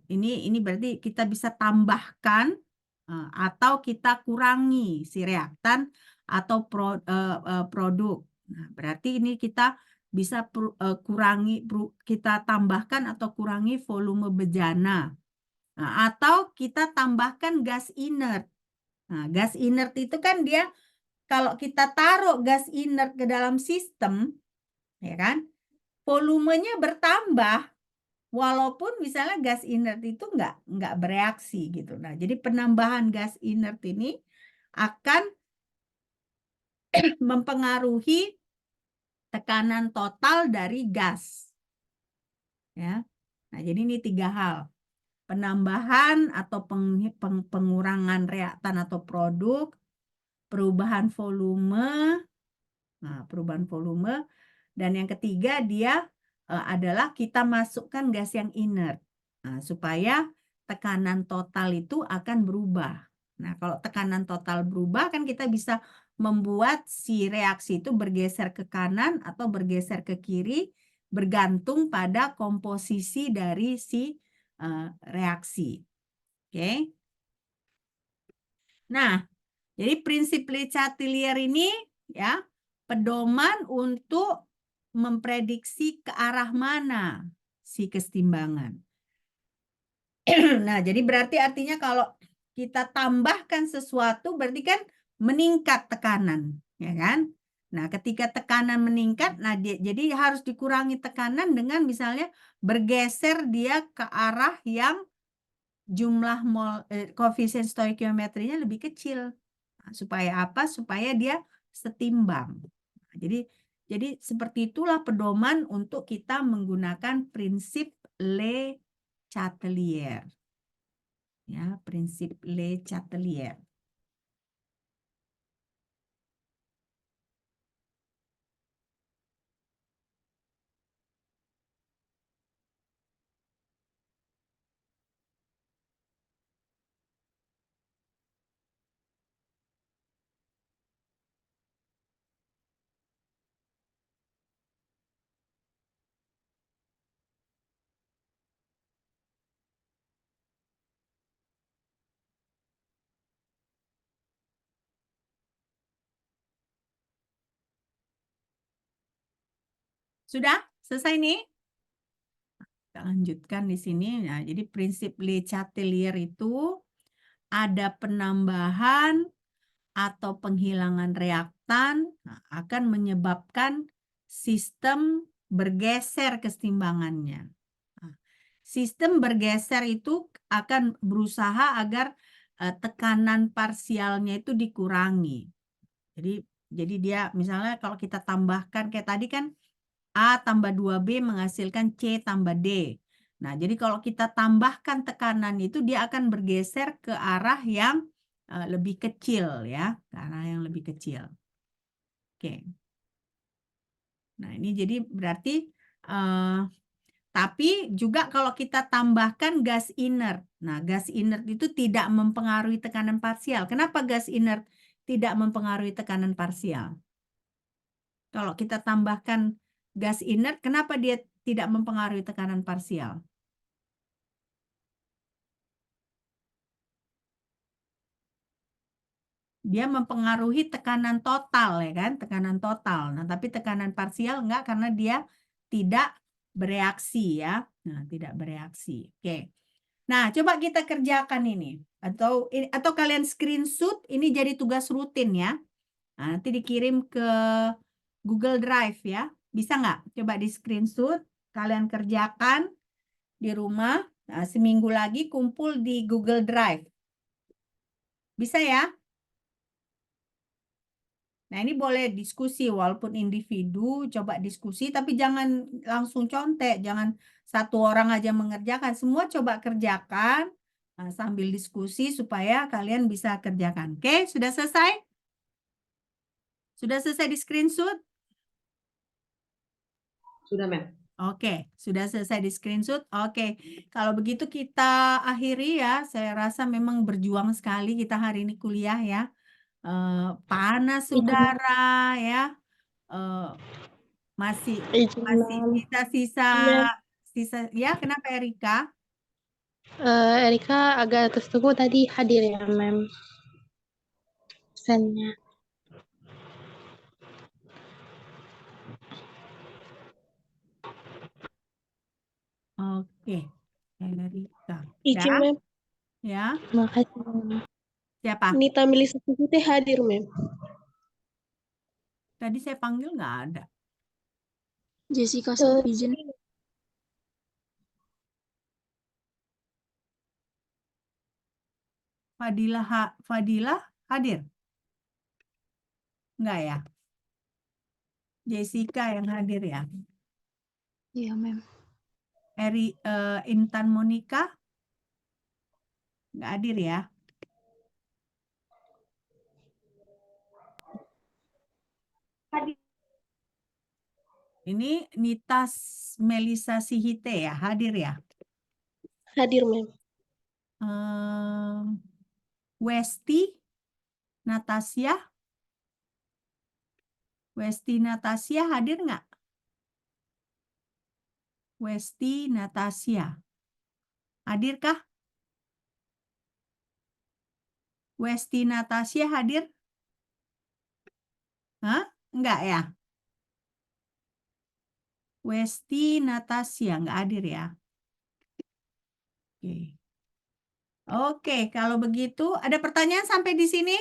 ini berarti kita bisa tambahkan atau kita kurangi si reaktan atau produk. Nah, berarti ini kita bisa kita tambahkan atau kurangi volume bejana. Nah, atau kita tambahkan gas inert. Nah, gas inert itu kan dia kalau kita taruh gas inert ke dalam sistem, ya kan, volumenya bertambah. Walaupun misalnya gas inert itu nggak bereaksi gitu. Nah, jadi penambahan gas inert ini akan mempengaruhi tekanan total dari gas. Ya. Nah, jadi ini 3 hal. Penambahan atau pengurangan reaktan atau produk, perubahan volume. Nah, perubahan volume, dan yang ketiga dia adalah kita masukkan gas yang inert. Nah, supaya tekanan total itu akan berubah. Nah, kalau tekanan total berubah kan kita bisa membuat si reaksi itu bergeser ke kanan atau bergeser ke kiri bergantung pada komposisi dari si reaksi. Oke. Nah, jadi prinsip Le Chatelier ini ya pedoman untuk memprediksi ke arah mana si kesetimbangan. Nah, jadi berarti artinya kalau kita tambahkan sesuatu berarti kan meningkat tekanan, ya kan? Nah, ketika tekanan meningkat, nah jadi harus dikurangi tekanan dengan misalnya bergeser dia ke arah yang jumlah koefisien stoikiometrinya lebih kecil. Nah, supaya apa? Supaya dia setimbang. Nah, jadi seperti itulah pedoman untuk kita menggunakan prinsip Le Chatelier. Ya, prinsip Le Chatelier. Sudah? Selesai nih? Kita lanjutkan di sini. Nah, jadi prinsip Le Chatelier itu ada penambahan atau penghilangan reaktan akan menyebabkan sistem bergeser kesetimbangannya. Nah, sistem bergeser itu akan berusaha agar tekanan parsialnya itu dikurangi. Jadi dia misalnya kalau kita tambahkan kayak tadi kan A tambah 2B menghasilkan C tambah D. Nah, jadi kalau kita tambahkan tekanan itu dia akan bergeser ke arah yang lebih kecil ya, ke arah yang lebih kecil. Oke. Nah, ini jadi berarti tapi juga kalau kita tambahkan gas inert. Nah, gas inert itu tidak mempengaruhi tekanan parsial. Kenapa gas inert tidak mempengaruhi tekanan parsial? Kalau kita tambahkan gas inert, kenapa dia tidak mempengaruhi tekanan parsial? dia mempengaruhi tekanan total ya kan, tekanan total. Nah, tapi tekanan parsial enggak karena dia tidak bereaksi ya. Nah, tidak bereaksi. Oke. Nah, coba kita kerjakan ini atau kalian screenshot ini jadi tugas rutin ya. Nah, nanti dikirim ke Google Drive ya. Bisa nggak? Coba di screenshot, kalian kerjakan di rumah. Nah, seminggu lagi kumpul di Google Drive. Bisa ya? Nah, ini boleh diskusi walaupun individu, coba diskusi, tapi jangan langsung contek, jangan satu orang aja mengerjakan, semua coba kerjakan sambil diskusi supaya kalian bisa kerjakan. Oke, sudah selesai? Sudah selesai di screenshot? Sudah, Mem. Oke, sudah selesai di screenshot. Oke, kalau begitu kita akhiri ya. Saya rasa memang berjuang sekali kita hari ini kuliah ya. Panas udara ya. Masih sisa-sisa ya. Kenapa Erika? Erika agak tertunggu tadi hadir ya, Mem. Pesannya. Oke, Erika. Izin, Ya, Mem. ya. Makasih, Mem. Siapa? Nita Melisa Putih hadir, Mem. Tadi saya panggil nggak ada. Jessica Sofijen. Fadilah hadir? Enggak ya? Jessica yang hadir ya? Iya, Mem. Intan Monica? Nggak hadir ya? Ini Nitas Melisa Sihite ya? Hadir ya? Hadir, Mem. Westi Natasya? Westi Natasya hadir nggak? Westi Natasya. Hadirkah? Westi Natasya hadir? Hah? Enggak ya? Westi Natasya nggak hadir ya? Oke. Oke, kalau begitu ada pertanyaan sampai di sini?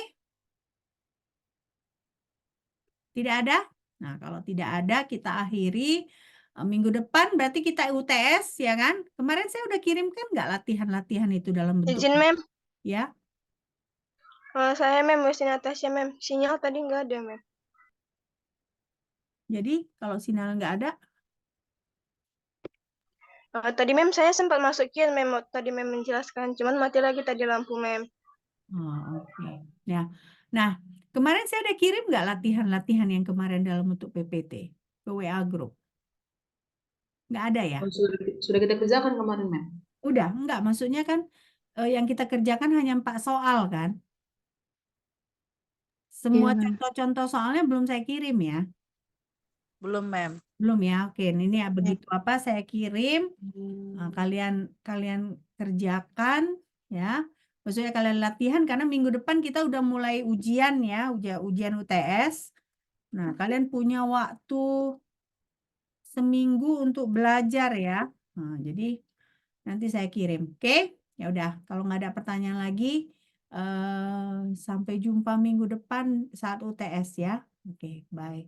Tidak ada? Nah, kalau tidak ada kita akhiri. Minggu depan berarti kita UTS ya kan? Kemarin saya udah kirimkan nggak latihan-latihan itu dalam bentuk Izin, Mem. ya? Saya, Mem. Westi Natasha, Mem. Sinyal tadi nggak ada, Mem. Jadi kalau sinyal nggak ada, Tadi, Mem, saya sempat masukin, Mem. Tadi, Mem, menjelaskan. Cuman mati lagi tadi lampu, Mem. oh, oke. Ya. Nah, kemarin saya udah kirim nggak latihan-latihan yang kemarin dalam bentuk PPT ke WA Group? Nggak ada ya? Oh, sudah kita kerjakan kemarin, Mem. Udah, enggak. Maksudnya kan yang kita kerjakan hanya 4 soal kan? Semua Iya, Mem. contoh-contoh soalnya belum saya kirim ya. Belum, Mem. Belum ya. Oke, ini ya begitu apa saya kirim. Kalian kerjakan ya. Maksudnya kalian latihan karena minggu depan kita udah mulai ujian ya, ujian UTS. Nah, kalian punya waktu seminggu untuk belajar ya. Nah, jadi nanti saya kirim. Oke? Ya udah, kalau nggak ada pertanyaan lagi, sampai jumpa minggu depan saat UTS ya. Oke, bye.